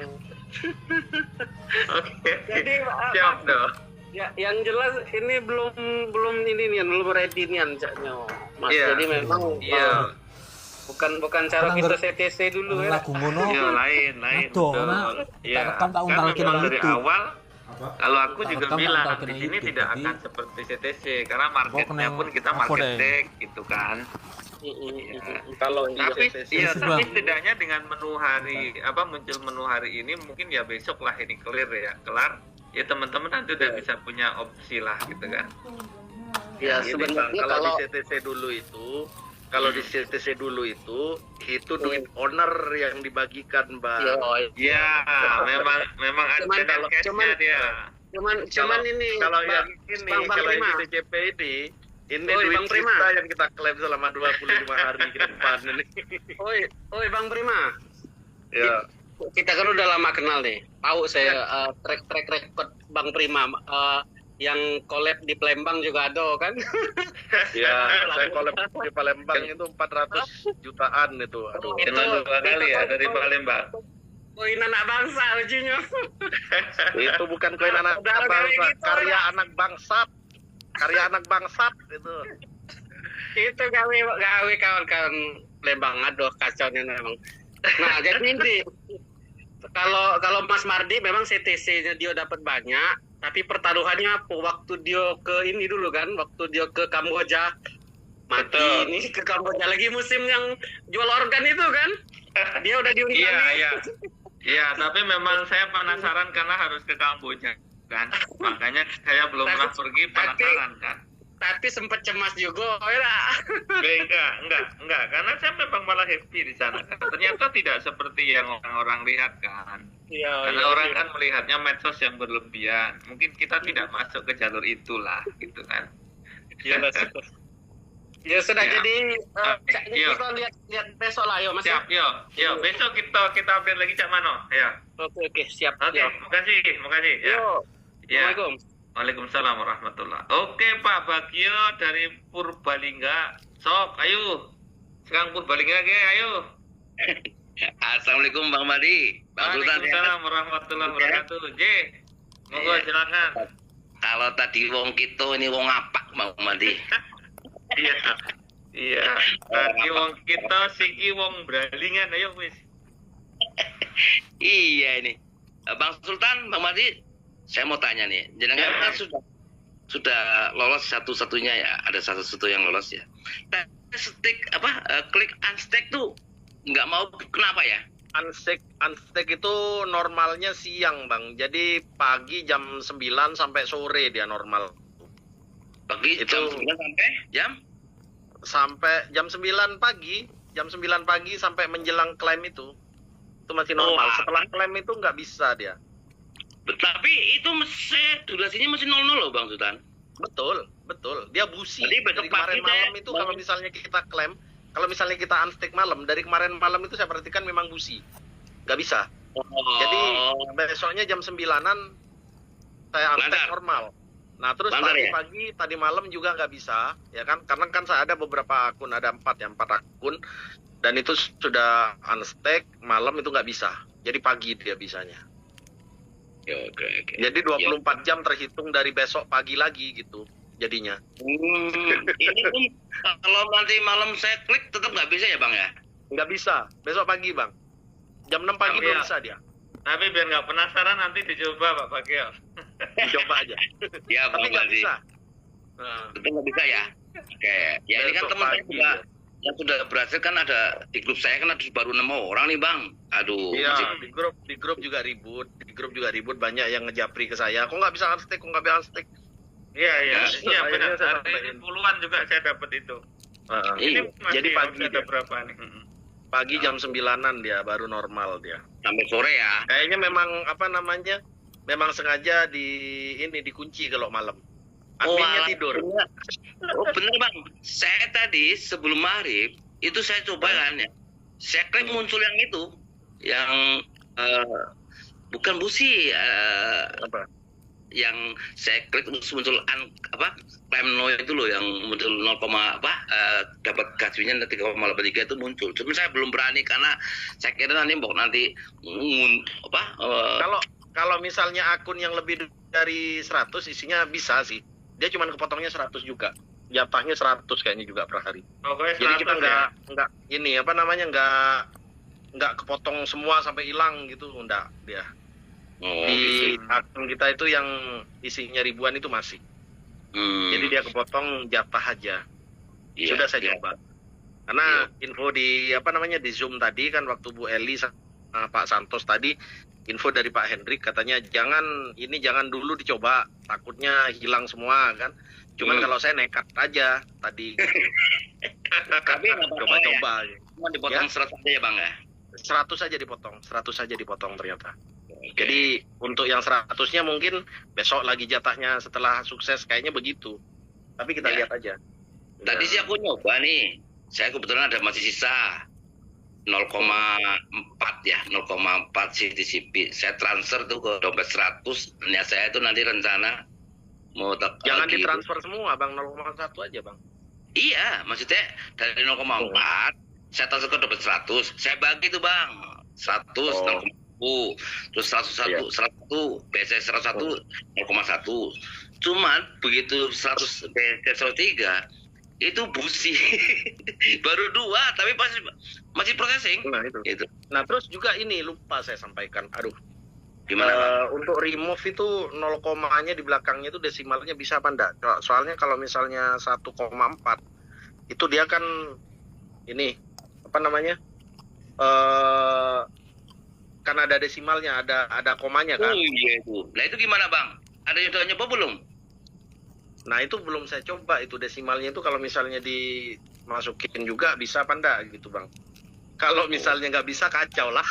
Jadi siap dong. Ya, yang jelas ini belum ini nih, belum ready nih anjaknya, Mas. Jadi memang bukan cara kita CTC dulu ya. Lagu ngono. Ya, lain. Ya. Kan dari awal kalau aku juga bilang di sini tidak akan seperti CTC karena marketnya pun kita market tech gitu kan. Kalau tapi setidaknya dengan menu hari muncul menu hari ini mungkin ya besok lah ini kelar ya teman-teman nanti udah bisa punya opsi lah gitu kan. Ya sebenarnya kalau di CTC dulu itu duit owner yang dibagikan Mbak. Ya memang ada cashnya dia. Cuman ini kalau yang ini kalau yang CCP ini duit kita yang kita klaim selama 25 hari ke depan ini. Oi Bang Prima. Ya. Kita kan udah lama kenal nih. Tahu saya track record Bang Prima yang collab di Palembang juga ada kan? Ya, saya collab di Palembang itu 400 jutaan itu. Aduh. Itu 2 kali ya dari Palembang. Koin anak bangsa ujinya. Itu bukan koin anak bangsa, karya anak bangsat. Karya anak bangsat itu. Itu gawe kawan-kawan Palembang, aduh kacaunya memang. Nah, jadi ini kalau Mas Mardi memang CTC-nya dia dapat banyak, tapi pertaruhannya apa? Waktu dia ke ini dulu kan, waktu dia ke Kamboja, mati ini ke Kamboja lagi musim yang jual organ itu kan, dia udah diundang. Iya, tapi memang saya penasaran karena harus ke Kamboja kan, makanya saya belum pernah pergi, penasaran kan. Tapi sempat cemas juga, ya. Enggak, karena saya memang malah happy di sana. Ternyata tidak seperti yang orang-orang lihat kan. Karena orang kan melihatnya medsos yang berlebihan. Mungkin kita tidak masuk ke jalur itulah, gitu kan. Ya sudah, jadi kita lihat besok lah, yo Mas. Siap, yo. Besok kita update lagi Cak Mano, ya. Oke, siap. Oke, makasih. Ya. Assalamualaikum. Waalaikumsalam warahmatullah. Oke Pak Bagio dari Purbalingga. Sok, ayo. Sekarang Purbalingga ke, ayo. Assalamualaikum Bang Madi. Waalaikumsalam warahmatullahi wabarakatuh. J. Monggo silakan. Kalau tadi wong kita ini wong apa Bang Madi? Iya. Tadi wong kita siki wong Bralingan, ayo wis. Iya ini. Bang Sultan, Bang Madi, saya mau tanya nih, jenengan kan sudah lolos satu-satunya ya, ada satu yang lolos ya. Klik unstack tuh nggak mau, kenapa ya? Unstack itu normalnya siang Bang, jadi pagi jam 9 sampai sore dia normal. Pagi itu jam 9 sampai jam? Sampai jam 9 pagi, sampai menjelang klaim itu masih normal. Setelah klaim itu nggak bisa dia. Tapi itu durasinya masih 00 loh Bang Sultan. Betul. Dia busi. Jadi dari kemarin malam itu kalau misalnya kita klaim, kalau misalnya kita unstick malam, dari kemarin malam itu saya perhatikan memang busi. Nggak bisa. Jadi besoknya jam 9-an saya unstick normal. Nah terus pagi-pagi tadi malam juga nggak bisa, ya kan? Karena kan saya ada beberapa akun, ada 4 akun, dan itu sudah unstack malam itu nggak bisa. Jadi pagi dia bisanya. Oke. Jadi 24 jam terhitung dari besok pagi lagi gitu jadinya. Ini pun kalau nanti malam saya klik tetap nggak bisa ya Bang ya? Nggak bisa, besok pagi Bang. Jam 6 pagi belum bisa dia. Tapi biar nggak penasaran nanti dicoba Pak Bagio. Dicoba aja. Ya, tapi nggak bisa. Itu nggak bisa ya? Oke. Ya ini kan teman saya juga yang sudah berhasil kan ada di grup saya kan ada baru 6 orang nih Bang. Aduh. Iya, di grup juga ribut. Banyak yang ngejapri ke saya. Kok nggak bisa unstick? Iya, benar. Hari ini puluhan juga saya dapat itu. Ini jadi pagi ada berapa nih? Pagi jam 9-an dia baru normal dia. Sampai sore ya. Kayaknya memang memang sengaja dikunci kalau malam. Adminnya tidur. Bener Bang. Saya tadi sebelum maghrib itu saya coba kan ya. Saya klik muncul yang itu, yang bukan busi, yang saya klik muncul klaim no itu loh, yang muncul 0, dapat gajinya 3,83 itu muncul. Cuma saya belum berani karena saya kira nanti kalau misalnya akun yang lebih dari 100 isinya bisa sih. Dia cuma kepotongnya 100 juga. Jatahnya 100 kayaknya juga per hari. Jadi kita nggak kepotong semua sampai hilang gitu, enggak dia. Di akun kita itu yang isinya ribuan itu masih. Jadi dia kepotong jatah aja. Sudah saya coba. Karena info di di Zoom tadi kan waktu Bu Eli sama Pak Santos tadi, info dari Pak Hendrik katanya jangan dulu dicoba, takutnya hilang semua kan. Cuman kalau saya nekat aja tadi. Tapi coba-coba. Cuma dipotong 100 aja ya Bang ya? 100 saja dipotong ternyata. Jadi untuk yang 100-nya mungkin besok lagi jatahnya setelah sukses kayaknya begitu. Tapi kita lihat aja. Tadi sih aku nyoba nih. Saya kebetulan ada masih sisa 0,4 ya, 0,4 CTCP. Saya transfer tuh ke dompet 100. Niat saya itu nanti rencana mau jangan ditransfer semua Bang, 0,1 aja Bang. Iya, maksudnya dari 0,4 saya transfer ke dompet 100. Saya bagi tuh Bang. 100 0,1, terus 101 BC 101 0,1. Cuman begitu 100 BC 103 itu busi. Baru 2 tapi Masih processing. Nah itu. Gitu. Nah terus juga ini lupa saya sampaikan. Aduh. Gimana Bang? Untuk remove itu 0 komanya di belakangnya itu desimalnya bisa apa enggak? Soalnya kalau misalnya 1,4 itu dia kan ini apa namanya? Kan ada desimalnya, ada komanya kan? Oh iya itu. Nah itu gimana Bang? Ada yang udah nyoba belum? Nah itu belum saya coba itu desimalnya itu kalau misalnya dimasukin juga bisa apa enggak gitu Bang? Kalau misalnya nggak bisa kacau lah.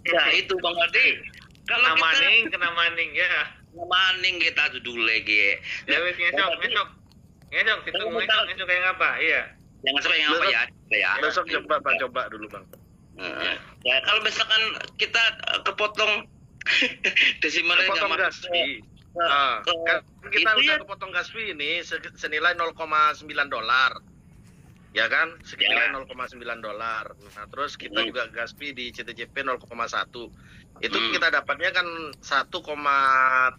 Ya itu Bang Adi. Kalau kena maning ya. Kena maning kita tuh dulu lagi. Ya wis ngesok kita ngesok kayak apa? Iya. Jangan sampai yang apa ya. Besok coba dulu Bang. Ya kalau misalkan kita kepotong desimalnya kepotong gas fee. Kan kita udah kepotong gas fee ini senilai $0,9. Ya kan, senilai $0,9. Nah, terus kita juga gas fee di CTJP 0,1. Itu kita dapatnya kan 1,39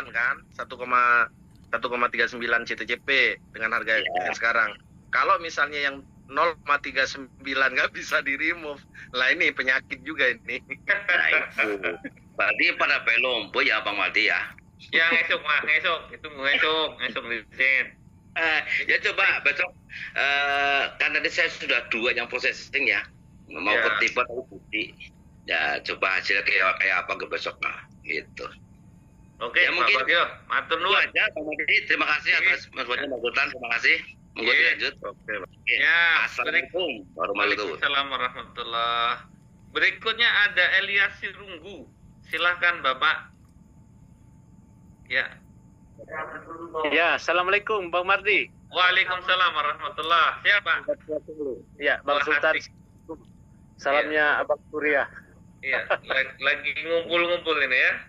kan, 1,39 CTJP dengan harga yang sekarang. Kalau misalnya yang 0,39 nggak bisa di remove, lah ini penyakit juga ini. Nah, itu. Berarti pada pelombo ya Bang Maldi ya. Ya ngesok itu ngesok desain. Ya coba besok kan tadi saya sudah 2 yang processing ya, mau ketiba atau bukti ya, coba hasilnya kayak apa ke besok lah gitu. Oke ya, mungkin Pak Bagio matur nuwun aja Bang Maldi, terima kasih atas masukannya Bang Sultan, terima kasih. Monggo dilanjut. Oke. Ya, assalamualaikum Waalaikumsalam warahmatullah. Berikutnya ada Elias Sirunggu, silahkan Bapak. Ya. Ya, assalamualaikum Bang Mardi. Waalaikumsalam warahmatullah. Siapa? Ya, Bang Sultan. Salamnya Abang Surya. Iya, lagi ngumpul-ngumpul ini ya.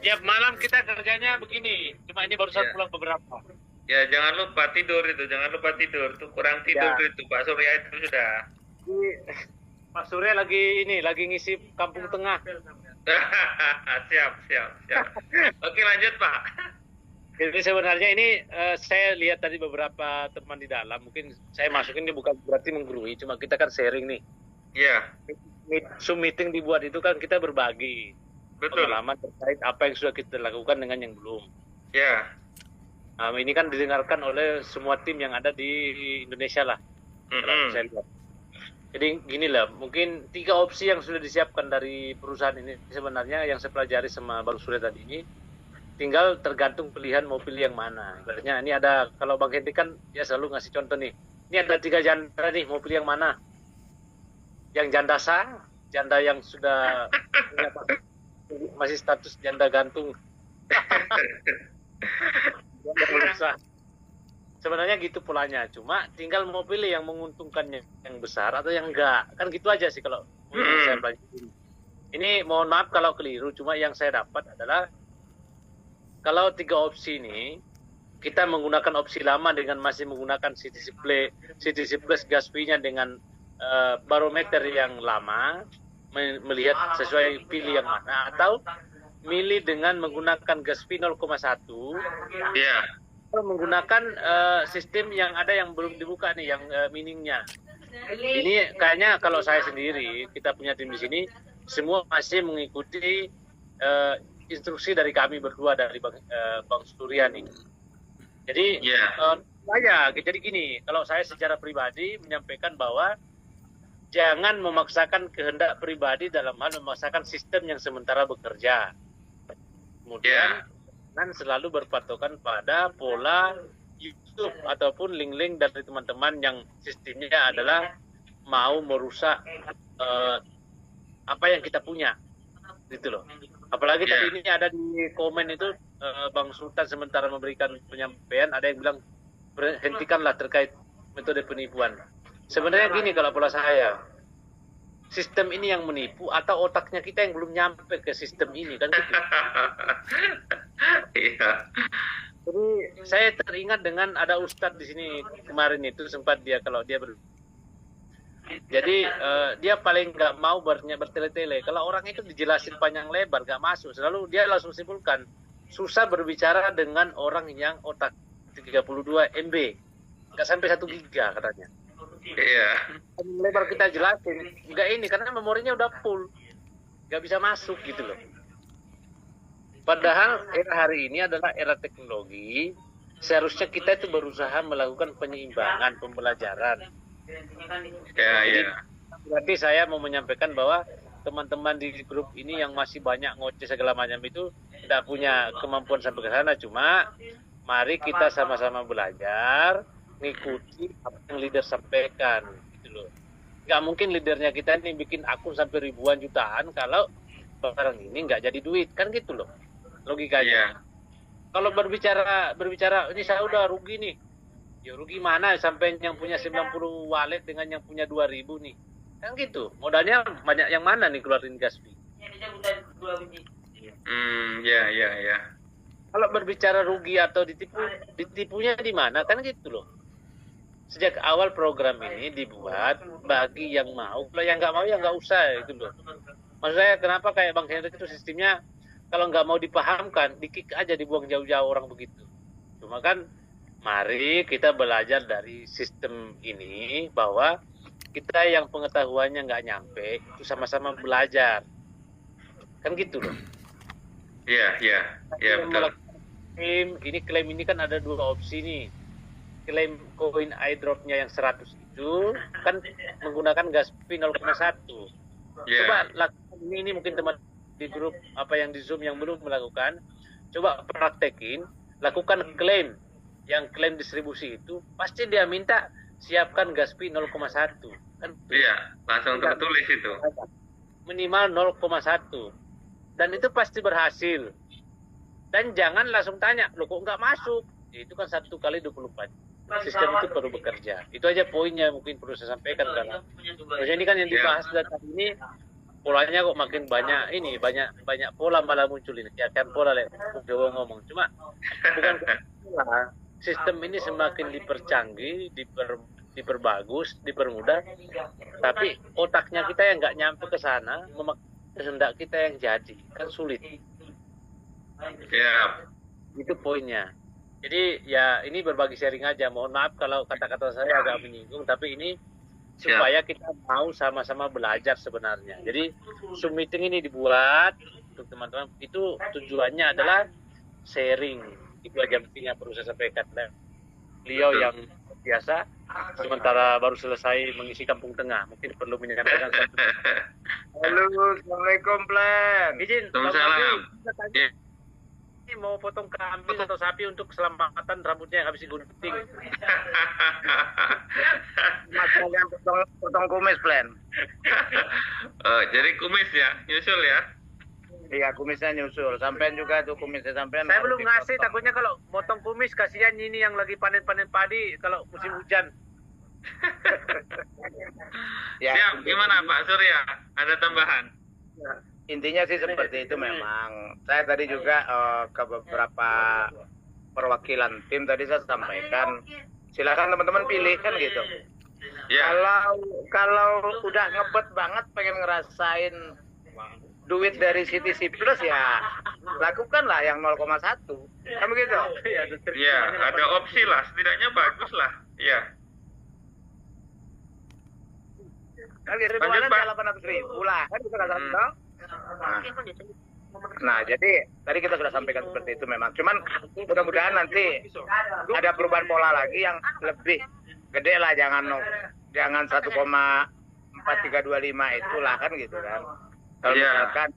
Tiap malam kita kerjanya begini. Cuma ini baru saya pulang beberapa. Ya, jangan lupa tidur itu, tuh kurang tidur itu Pak Surya itu sudah. Pak Surya lagi ngisi Kampung Tengah. siap. Oke, lanjut Pak. Jadi sebenarnya ini saya lihat tadi beberapa teman di dalam, mungkin saya masukin ini bukan berarti menggurui, cuma kita kan sharing nih. Iya. Zoom meeting dibuat itu kan kita berbagi pengalaman terkait apa yang sudah kita lakukan dengan yang belum. Iya. Ini kan didengarkan oleh semua tim yang ada di Indonesia lah. Saya lihat. Jadi gini lah, mungkin 3 opsi yang sudah disiapkan dari perusahaan ini sebenarnya yang saya pelajari sama Bang Surya tadi ini, tinggal tergantung pilihan mau pilih yang mana. Ibaratnya ini ada, kalau Bang Henry kan ya selalu ngasih contoh nih, ini ada 3 janda nih, mau pilih yang mana? Yang janda sah, janda yang sudah masih status janda gantung. Sebenarnya gitu polanya, cuma tinggal mau pilih yang menguntungkannya yang besar atau yang enggak, kan gitu aja sih kalau saya pelajari. Ini mohon maaf kalau keliru, cuma yang saya dapat adalah kalau 3 opsi ini kita menggunakan opsi lama dengan masih menggunakan CTC plus gas fee-nya dengan barometer yang lama, melihat sesuai pilih yang mana, atau milih dengan menggunakan gas fee 0,1 menggunakan sistem yang ada yang belum dibuka nih, yang miningnya. Ini kayaknya kalau saya sendiri, kita punya tim di sini, semua masih mengikuti instruksi dari kami berdua, dari Bang Surya nih. Jadi jadi gini, kalau saya secara pribadi menyampaikan bahwa jangan memaksakan kehendak pribadi dalam hal memaksakan sistem yang sementara bekerja. Kemudian dan selalu berpatokan pada pola YouTube ataupun link-link dari teman-teman yang sistemnya adalah mau merusak apa yang kita punya, gitu loh. Apalagi tadi ini ada di komen itu Bang Sultan sementara memberikan penyampaian, ada yang bilang hentikanlah terkait metode penipuan. Sebenarnya gini kalau pola saya, sistem ini yang menipu atau otaknya kita yang belum nyampe ke sistem ini, kan gitu. Iya. Jadi saya teringat dengan ada ustadz di sini kemarin itu sempat dia jadi dia paling nggak mau bertele-tele. Kalau orang itu dijelasin panjang lebar nggak masuk, selalu dia langsung simpulkan susah berbicara dengan orang yang otak 32 MB, nggak sampai 1 giga katanya. Iya. Lebar kita jelasin, nggak ini karena memorinya udah full, nggak bisa masuk gitu loh. Padahal era hari ini adalah era teknologi, seharusnya kita itu berusaha melakukan penyeimbangan pembelajaran. Jadi, berarti saya mau menyampaikan bahwa teman-teman di grup ini yang masih banyak ngoceh segala macam itu tidak punya kemampuan sampai ke sana. Cuma mari kita sama-sama belajar, ngikuti apa yang leader sampaikan gitu loh. Nggak mungkin leadernya kita ini bikin akun sampai ribuan jutaan kalau barang ini nggak jadi duit, kan gitu loh logikanya. Kalau berbicara ini saya udah rugi nih, ya rugi mana sampai yang punya 90 wallet dengan yang punya 2000 nih, kan gitu. Modalnya banyak yang mana nih keluarin Gaspi? Ya. Kalau berbicara rugi atau ditipunya di mana, kan gitu loh. Sejak awal program ini dibuat bagi yang mau, kalau yang nggak mau ya nggak usah gitu loh. Maksud saya kenapa kayak Bang Hendrik itu sistemnya kalau nggak mau dipahamkan, di-kick aja, dibuang jauh-jauh orang begitu. Cuma kan mari kita belajar dari sistem ini bahwa kita yang pengetahuannya nggak nyampe itu sama-sama belajar, kan gitu loh. Iya betul. Klaim ini kan ada dua opsi nih. Klaim koin airdropnya yang 100 itu kan menggunakan Gaspi 0,1. Coba lakukan ini mungkin teman di grup apa yang di Zoom yang belum melakukan, coba praktekin, lakukan klaim. Yang klaim distribusi itu pasti dia minta siapkan Gaspi 0,1 kan. Iya, langsung tertulis itu. Minimal 0,1. Dan itu pasti berhasil. Dan jangan langsung tanya, "Loh kok nggak masuk?" Itu kan 1 kali 24. Sistem itu perlu bekerja. Itu aja poinnya mungkin perlu saya sampaikan kan. Maksudnya ini kan yang dibahas data ini polanya kok makin banyak ini, banyak pola malah muncul ini. Ya kan pola Jawa ngomong. Cuma bukan pola. Sistem ini semakin dipercanggih, diperbagus, dipermudah. Tapi otaknya kita yang nggak nyampe ke sana, kehendak kita yang jadi, kan sulit. Itu poinnya. Jadi ya ini berbagi sharing aja. Mohon maaf kalau kata-kata saya agak menyinggung, tapi ini supaya kita mau sama-sama belajar sebenarnya. Jadi Zoom meeting ini dibuat untuk teman-teman, itu tujuannya adalah sharing. Itu aja pentingnya perlu saya sampaikan. Beliau yang biasa sementara baru selesai mengisi Kampung Tengah, mungkin perlu menyampaikan satu. Halo, Assalamualaikum Plan. Izin, Waalaikumsalam. Ini mau potong kambing atau sapi untuk keselamatan rambutnya yang habis digunting. Mas kalian potong kumis Plan. Jadi kumis ya, nyusul ya. Iya, kumisnya nyusul. Sampean juga tuh kumisnya sampean. Saya belum ngasih, takutnya kalau potong kumis kasihan ini yang lagi panen-panen padi kalau musim hujan. Ya, siap, gimana Pak Surya? Ada tambahan? Intinya sih seperti itu memang. Saya tadi juga ke beberapa perwakilan tim tadi saya sampaikan, silakan teman-teman pilih kan gitu. Kalau udah ngebet banget pengen ngerasain duit dari CTC Plus ya lakukanlah yang 0,1 kan begitu. Iya, ada opsi lah, setidaknya bagus lah. Iya. Kan gitu bulan 800.000 lah kan itu kan toh. Nah, jadi tadi kita sudah sampaikan seperti itu memang. Cuman mudah-mudahan nanti ada perubahan pola lagi yang lebih gede lah, jangan 1,4325 itulah kan gitu kan. Kalau misalkan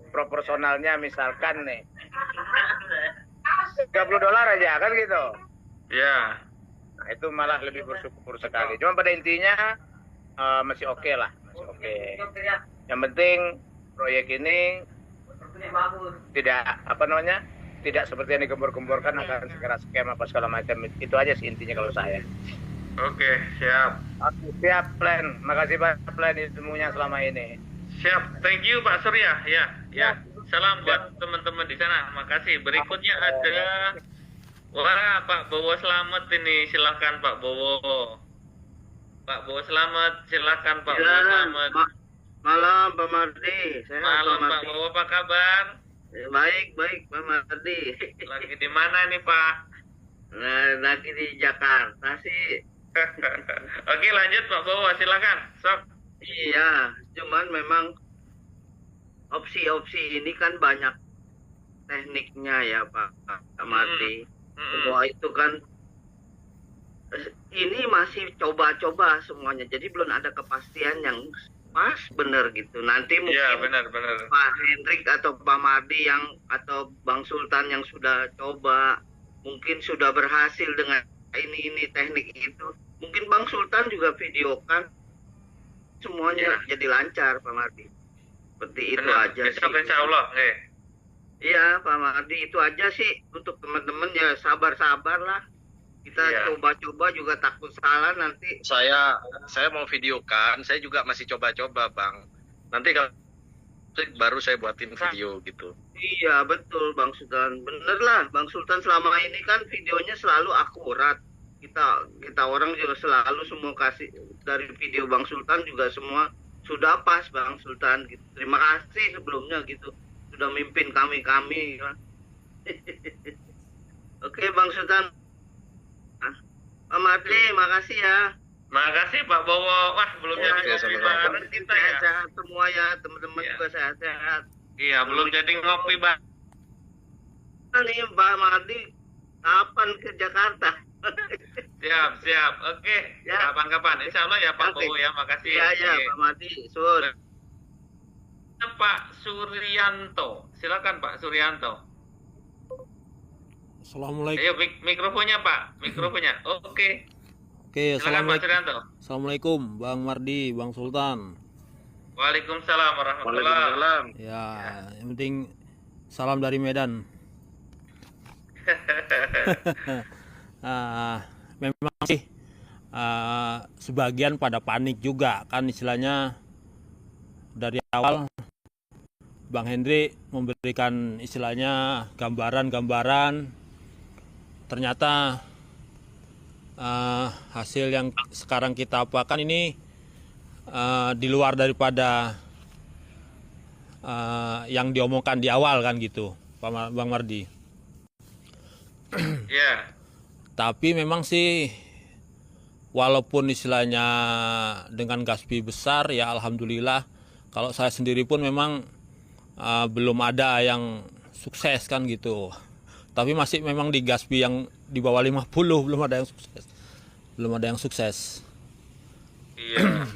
proporsionalnya misalkan nih $30 aja kan gitu. Iya. Nah, itu malah lebih bersyukur sekali. Cuma pada intinya masih oke lah, masih oke. Yang penting proyek ini tidak tidak seperti yang digembor-gemborkan akan segera scam apa segala macam. Itu aja sih intinya kalau saya. Oke, siap. Siap Plan. Makasih Pak Plan ilmunya selama ini. Siap. Thank you Pak Surya. Ya. Salam buat teman-teman di sana. Makasih. Berikutnya ada Pak Bowo Slamet ini. Silakan Pak Bowo. Pak Bowo Slamet, silakan Pak Bowo Slamet. Malam Pak Mardi. Malam Pak Bowo, apa kabar? Baik Pak Mardi. Lagi di mana nih Pak? Lagi di Jakarta sih. Oke, lanjut Pak Bowo, silakan. Sok. Iya, cuman memang opsi-opsi ini kan banyak tekniknya ya Pak Mardi. Bahwa itu kan ini masih coba-coba semuanya, jadi belum ada kepastian yang pas bener gitu. Nanti mungkin benar. Pak Hendrik atau Pak Mardi atau Bang Sultan yang sudah coba mungkin sudah berhasil dengan ini teknik itu. Mungkin Bang Sultan juga videokan semuanya jadi lancar Pak Mardi. Seperti itu aja sih. Insya Allah. Iya Pak Mardi, itu aja sih untuk teman-teman, ya sabar-sabar lah. Kita coba-coba juga takut salah nanti. Saya mau videokan, saya juga masih coba-coba Bang. Nanti kalau baru saya buatin video gitu. Iya betul Bang Sultan, bener lah Bang Sultan, selama ini kan videonya selalu akurat. Kita orang juga selalu semua kasih dari video Bang Sultan juga semua sudah pas Bang Sultan gitu. Terima kasih sebelumnya gitu, sudah mimpin kami ya. Oke Bang Sultan. Pak Mardi, makasih ya. Makasih Pak Bowo. Wah, belum jadi ngopi bareng kita ya. Sehat semua ya, teman-teman juga sehat-sehat. Iya, belum jadi ngopi Bang. Nih Pak Mardi, kapan ke Jakarta? Siap. Oke. Kapan-kapan. Insya Allah ya Pak Bowo ya. Makasih. Iya, Pak Mardi. Sur. Pak Suryanto. Silakan Pak Suryanto. Assalamualaikum. Ayo mikrofonnya Pak. Mikrofonnya. Oke. Silakan Pak Suryanto. Assalamualaikum Bang Mardi, Bang Sultan. Waalaikumsalam warahmatullahi wabarakatuh. Ya, yang penting salam dari Medan. Memang sih sebagian pada panik juga kan, istilahnya dari awal Bang Hendri memberikan istilahnya gambaran-gambaran, ternyata hasil yang sekarang kita apakan ini di luar daripada yang diomongkan di awal kan gitu Bang Mardi. Tapi memang sih walaupun istilahnya dengan Gaspi besar ya alhamdulillah, kalau saya sendiri pun memang belum ada yang sukses kan gitu. Tapi masih memang di Gaspi yang di bawah 50 belum ada yang sukses. Iya.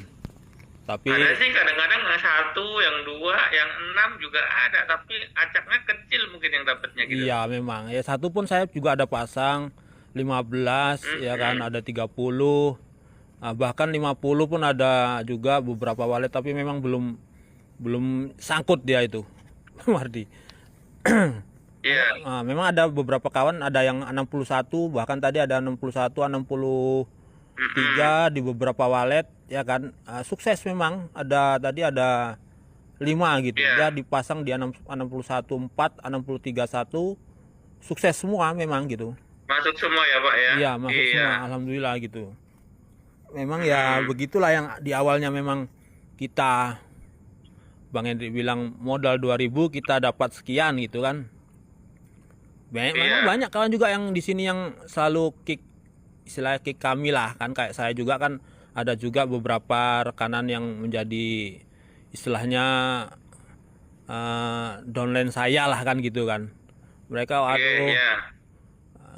Tapi ada sih kadang-kadang satu, yang dua, yang 6 juga ada, tapi acaknya kecil mungkin yang dapatnya gitu. Iya memang. Ya satu pun saya juga ada pasang 15 ya kan, ada 30. Bahkan 50 pun ada juga beberapa walet, tapi memang belum sangkut dia itu. Mardi. Memang ada beberapa kawan, ada yang 61, bahkan tadi ada 61, 63 di beberapa walet ya kan, sukses memang. Tadi ada 5 gitu ya, dipasang di 61 4, 63 1, sukses semua memang gitu. Masuk semua ya Pak ya? Iya masuk semua, alhamdulillah gitu. Memang ya begitulah yang di awalnya memang kita, Bang Hendri bilang modal 2000 kita dapat sekian gitu kan. Banyak kawan juga yang di sini yang selalu kick, istilahnya kick kami lah kan, kayak saya juga kan ada juga beberapa rekanan yang menjadi istilahnya downline saya lah kan gitu kan. Mereka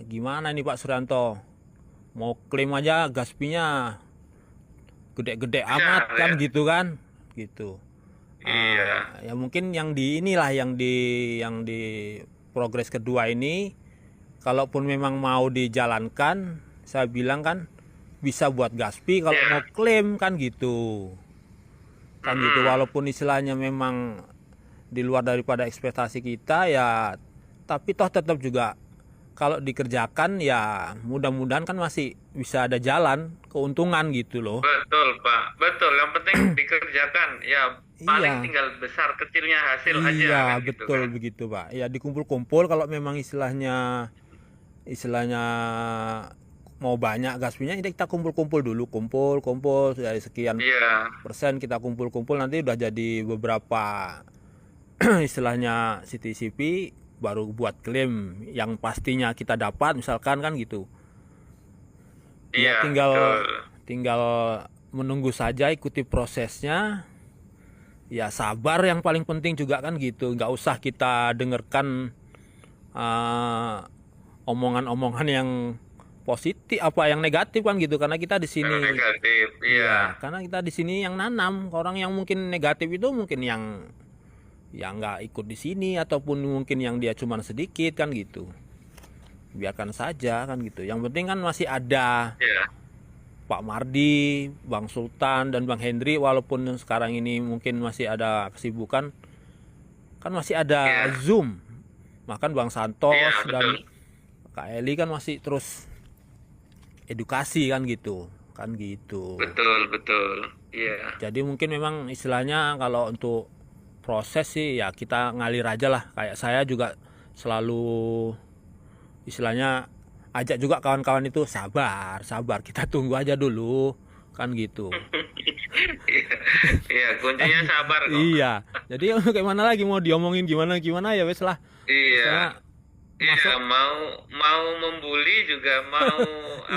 gimana nih Pak Suryanto, mau klaim aja Gaspinya gede-gede amat kan gitu kan gitu. Ya mungkin yang di inilah yang di progres kedua ini, kalaupun memang mau dijalankan, saya bilang kan bisa buat Gaspi kalau mau klaim kan gitu. Kan gitu, walaupun istilahnya memang di luar daripada ekspektasi kita ya, tapi toh tetap juga kalau dikerjakan ya mudah-mudahan kan masih bisa ada jalan keuntungan gitu loh. Betul Pak, betul. Yang penting dikerjakan ya. Paling tinggal besar kecilnya hasil aja. Iya kan, betul gitu, begitu Pak. Ya dikumpul-kumpul kalau memang istilahnya mau banyak Gaspinya, ini kita kumpul-kumpul dulu, kumpul dari sekian persen kita kumpul-kumpul, nanti udah jadi beberapa istilahnya CTCP, baru buat klaim yang pastinya kita dapat misalkan kan gitu. Ya tinggal menunggu saja, ikuti prosesnya. Ya sabar yang paling penting juga kan gitu. Nggak usah kita dengarkan omongan-omongan yang positif apa yang negatif kan gitu, karena kita di sini negatif, iya. Karena kita di sini yang nanam. Orang yang mungkin negatif itu mungkin yang nggak ikut di sini, ataupun mungkin yang dia cuma sedikit kan gitu. Biarkan saja kan gitu. Yang penting kan masih ada Pak Mardi, Bang Sultan, dan Bang Hendri. Walaupun sekarang ini mungkin masih ada kesibukan, kan masih ada Zoom. Bahkan Bang Santos dan Kak Eli kan masih terus edukasi kan gitu. Betul. Iya. Jadi mungkin memang istilahnya kalau untuk proses sih ya kita ngalir aja lah. Kayak saya juga selalu istilahnya ajak juga kawan-kawan itu sabar, kita tunggu aja dulu kan gitu. Iya, kuncinya sabar kok. Iya. Jadi kayak mana lagi mau diomongin gimana ya wes lah. Iya. Iya, mau membuli juga mau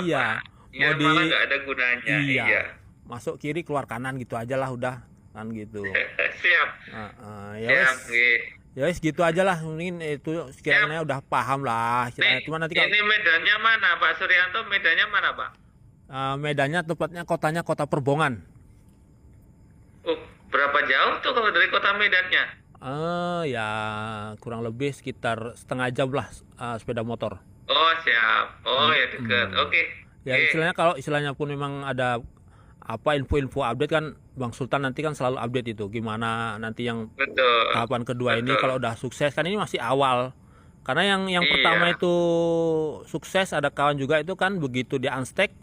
iya. Ya, malah nggak ada gunanya. Iya. Masuk kiri keluar kanan gitu aja lah udah kan gitu. Siap. Ya wes. Ya wes gitu aja lah, mungkin itu sekiranya udah paham lah. Cuma nanti ini medannya mana Pak Suryanto? Medannya mana Pak? Medannya tepatnya kotanya Kota Perbongan. Berapa jauh tuh kalau dari kota Medannya? Ya kurang lebih sekitar setengah jam lah sepeda motor. Oh siap. Oh ya dekat. Oke. Ya istilahnya kalau istilahnya pun memang ada apa info-info update kan Bang Sultan nanti kan selalu update itu gimana nanti yang tahapan kedua ini kalau udah sukses kan ini masih awal. Karena yang pertama itu sukses, ada kawan juga itu kan begitu dia unstack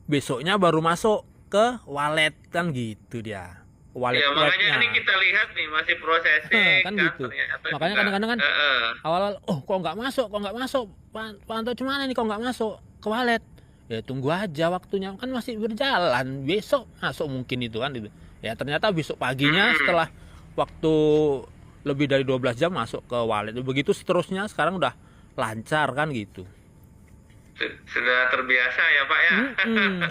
besoknya baru masuk ke wallet kan gitu dia. Wallet ya, makanya ini kita lihat nih masih processing kan gitu. Makanya kadang-kadang kan awal-awal kok nggak masuk Pak Anto cuman ini kok nggak masuk ke wallet. Ya tunggu aja waktunya kan masih berjalan, besok masuk mungkin itu kan gitu. Ya ternyata besok paginya setelah waktu lebih dari 12 jam masuk ke wallet. Begitu seterusnya sekarang udah lancar kan gitu. Sudah terbiasa ya Pak ya.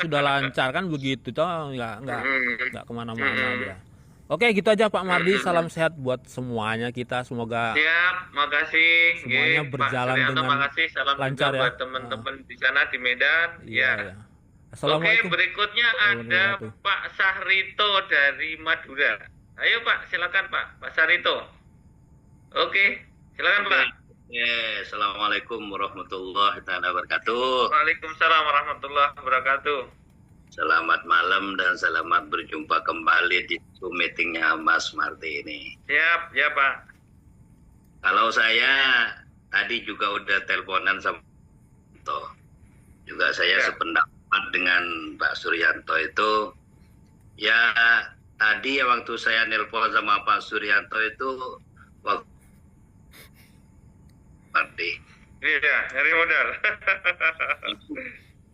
Sudah lancar kan begitu toh, nggak kemana-mana dia. Oke gitu aja Pak Mardi, salam sehat buat semuanya kita, semoga siap, makasih semuanya berjalan dengan makasih. Salam lancar ya buat teman-teman di sana di Medan. Ya. Oke, Assalamualaikum. berikutnya ada Pak Sahrito dari Madura. Ayo Pak, silakan Pak Sahrito. Oke, silakan Pak. Ya, assalamualaikum warahmatullahi wabarakatuh. Waalaikumsalam warahmatullahi wabarakatuh. Selamat malam dan selamat berjumpa kembali di Zoom meetingnya Mas Mardi ini. Siap, ya Pak. Kalau saya tadi juga udah teleponan sama Suryanto. Juga saya sependapat dengan Pak Suryanto itu. Ya tadi waktu saya nelpon sama Pak Suryanto itu waktu Mardi. Iya, nyari modal.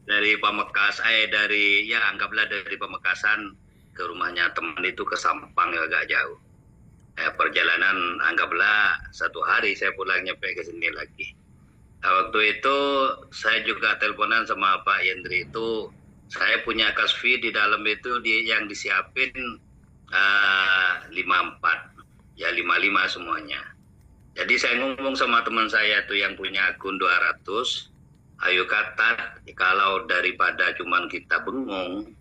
Dari anggaplah dari Pamekasan ke rumahnya teman itu ke Sampang agak jauh. Perjalanan anggaplah 1 hari saya pulang nyampe ke sini lagi. Waktu itu saya juga teleponan sama Pak Yendri itu, saya punya kasfi di dalam itu yang disiapin 54, ya 55 semuanya. Jadi saya ngomong sama teman saya tuh yang punya akun 200, ayo kata kalau daripada cuman kita bengong,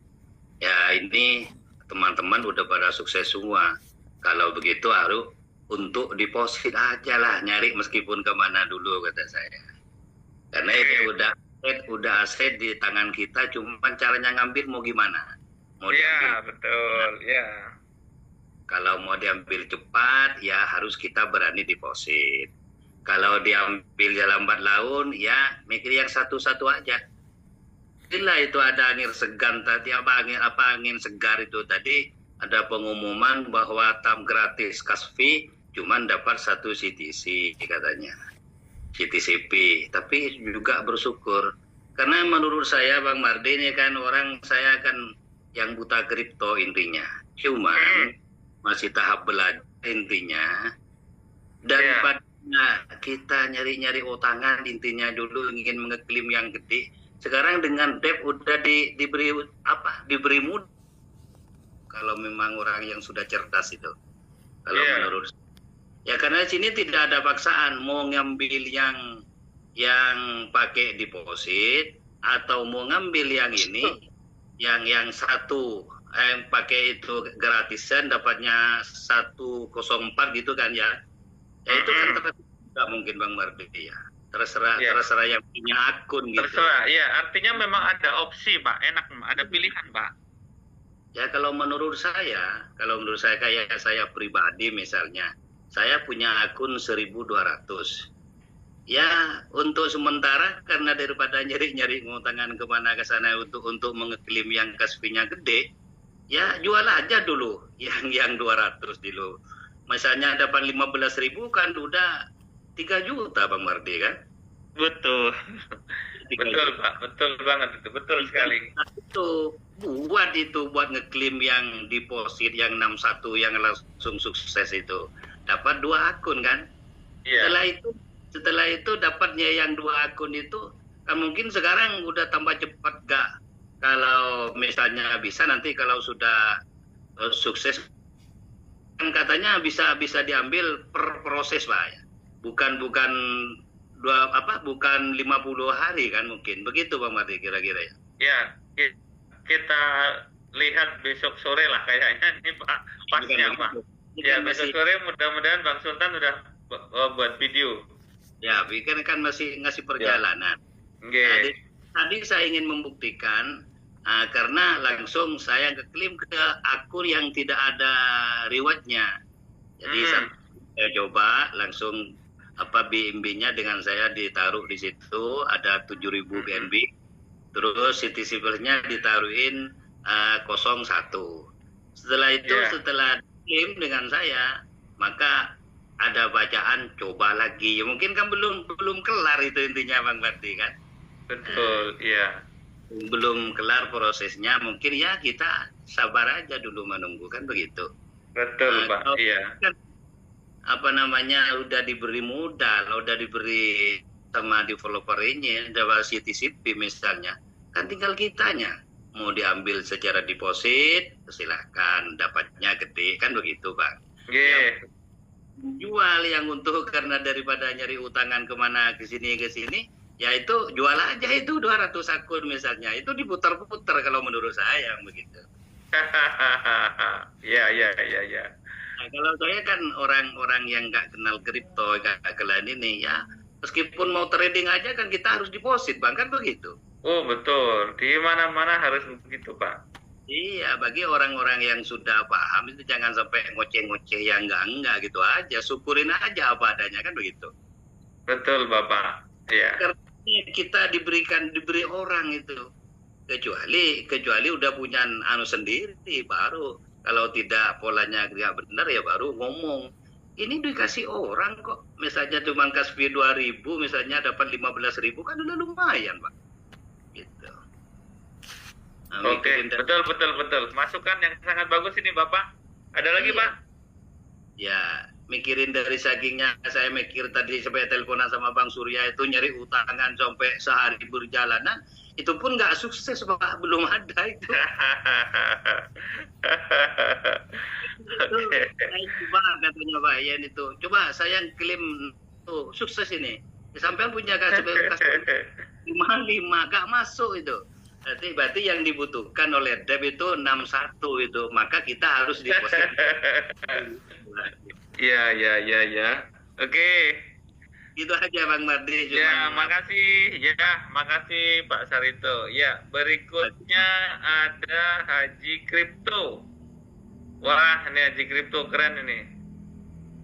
ya ini teman-teman udah pada sukses semua. Kalau begitu harus untuk deposit aja lah, nyari meskipun kemana dulu kata saya. Karena ini udah aset di tangan kita, cuman caranya ngambil mau gimana? Mau diambil, betul, ya. Kalau mau diambil cepat, ya harus kita berani deposit. Kalau diambil lambat laun, ya mikir yang satu-satu aja. Inilah itu ada angin segan tadi, angin segar itu tadi, ada pengumuman bahwa tam gratis kasfi, cuman dapat 1 CTC katanya. CTCP, tapi juga bersyukur. Karena menurut saya Bang Mardi ini kan saya kan yang buta kripto intinya. Cuman masih tahap belajar intinya. Daripada kita nyari-nyari utangan intinya dulu ingin mengeklaim yang gede, Sekarang dengan debt udah diberi mudah kalau memang orang yang sudah cerdas itu. Kalau menurut ya, karena sini tidak ada paksaan mau ngambil yang pakai deposit atau mau ngambil yang ini yang satu pakai itu gratisan dapatnya 104 gitu kan ya. Ya itu kan tidak mungkin Bang Mardi ya. Terserah yang punya akun gitu. Terserah, ya. Artinya memang ada opsi, Pak. Enak, ada pilihan, Pak. Ya kalau menurut saya kayak saya pribadi misalnya, saya punya akun 1.200. Ya untuk sementara karena daripada nyari-nyari ngutangan kemana ke sana untuk mengeklaim yang Kaspi-nya gede, ya jual aja dulu yang 200 dulu. Misalnya dapat 15.000 kan udah 3 juta Bang Mardi kan? Betul. Betul Pak, betul banget itu, betul sekali. Itu buat ngeklaim yang deposit yang 61 yang langsung sukses itu. Dapat 2 akun kan? Setelah itu dapatnya yang 2 akun itu kan mungkin sekarang udah tambah cepat gak? Kalau misalnya bisa nanti kalau sudah sukses kan katanya bisa diambil per proses Pak ya. Bukan 50 hari kan mungkin. Begitu Bang Mardi kira-kira ya. Ya, kita lihat besok sore lah kayaknya ini Pak. Pasnya Pak. Ya, besok sore mudah-mudahan Bang Sultan udah buat video. Ya, kan masih ngasih perjalanan. Ya. Tadi saya ingin membuktikan karena langsung saya ngeklaim ke akun yang tidak ada rewardnya. Jadi saya coba langsung BNB-nya dengan saya ditaruh di situ ada 7.000 BNB. Terus City Silver-nya ditaruhin 01. Setelah itu setelah klaim dengan saya maka ada bacaan coba lagi. Ya, mungkin kan belum kelar itu intinya Bang Mardi kan? Betul, iya. Belum kelar prosesnya, mungkin ya kita sabar aja dulu menunggu kan begitu. Betul Pak, iya. Kan, udah diberi modal, udah diberi sama developernya, dapat CTCP misalnya, kan tinggal kitanya mau diambil secara deposit, silahkan dapatnya gede kan begitu Bang. Jual yang untuk karena daripada nyari utangan kemana ke sini ya itu jual aja itu 200 akun misalnya, itu diputar-putar kalau menurut saya begitu. Ya. Nah, kalau saya kan orang-orang yang nggak kenal kripto, nggak kenal ini ya, meskipun mau trading aja kan kita harus deposit Bang kan begitu. Oh betul, di mana-mana harus begitu Pak. Iya, bagi orang-orang yang sudah paham itu jangan sampai ngoceh-ngoceh yang enggak gitu aja, syukurin aja apa adanya kan begitu. Betul Bapak. Iya. Karena kita diberi orang itu, kecuali udah punya sendiri baru. Kalau tidak polanya nggak benar ya baru ngomong. Ini dikasih orang kok, misalnya cuma Kaspi 2.000, misalnya dapat 15.000 kan udah lumayan Pak. Gitu. Nah, Oke, betul. Masukan yang sangat bagus ini Bapak. Ada lagi Pak? Ya, mikirin dari sagingnya, saya mikir tadi sampai teleponan sama Bang Surya itu nyari utangan sampai sehari berjalanan, itu pun nggak sukses Pak, belum ada itu. Coba katanya Pak Ian itu, coba saya klaim tuh sukses ini, sampai punya Kaspi 55 gak masuk itu. Berarti yang dibutuhkan oleh Deb itu 61 itu, maka kita harus deposit. Ya. Oke. Itu aja Bang Mardi. Ya, makasih Pak Sarito. Ya, berikutnya ada Haji Kripto. Wah, ini Haji Kripto keren ini.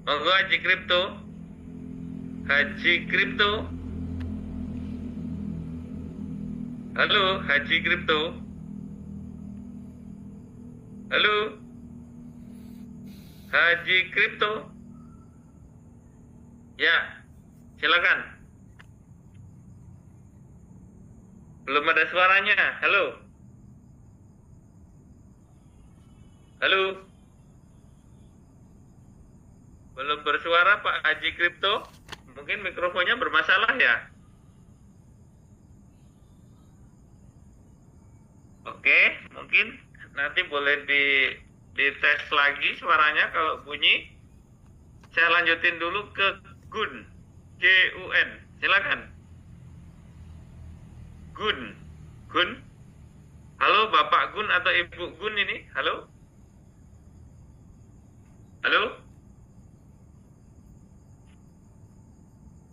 Monggo Haji Kripto. Halo, Haji Kripto. Halo. Haji Kripto. Ya, silakan. Belum ada suaranya. Halo. Belum bersuara Pak Haji Kripto. Mungkin mikrofonnya bermasalah ya. Oke, mungkin nanti boleh dites lagi suaranya kalau bunyi. Saya lanjutin dulu ke Gun, G-U-N. Silakan. Gun. Halo Bapak Gun atau Ibu Gun ini? Halo?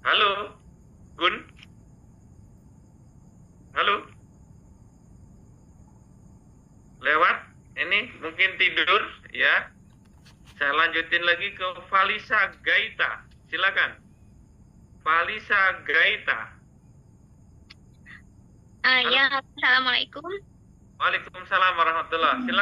Halo? Gun? Halo? Lewat? Ini mungkin tidur, ya. Saya lanjutin lagi ke Valisa Gaita. Silakan. Valisa Gaita. Ya, assalamualaikum. Waalaikumsalam warahmatullahi. Silakan.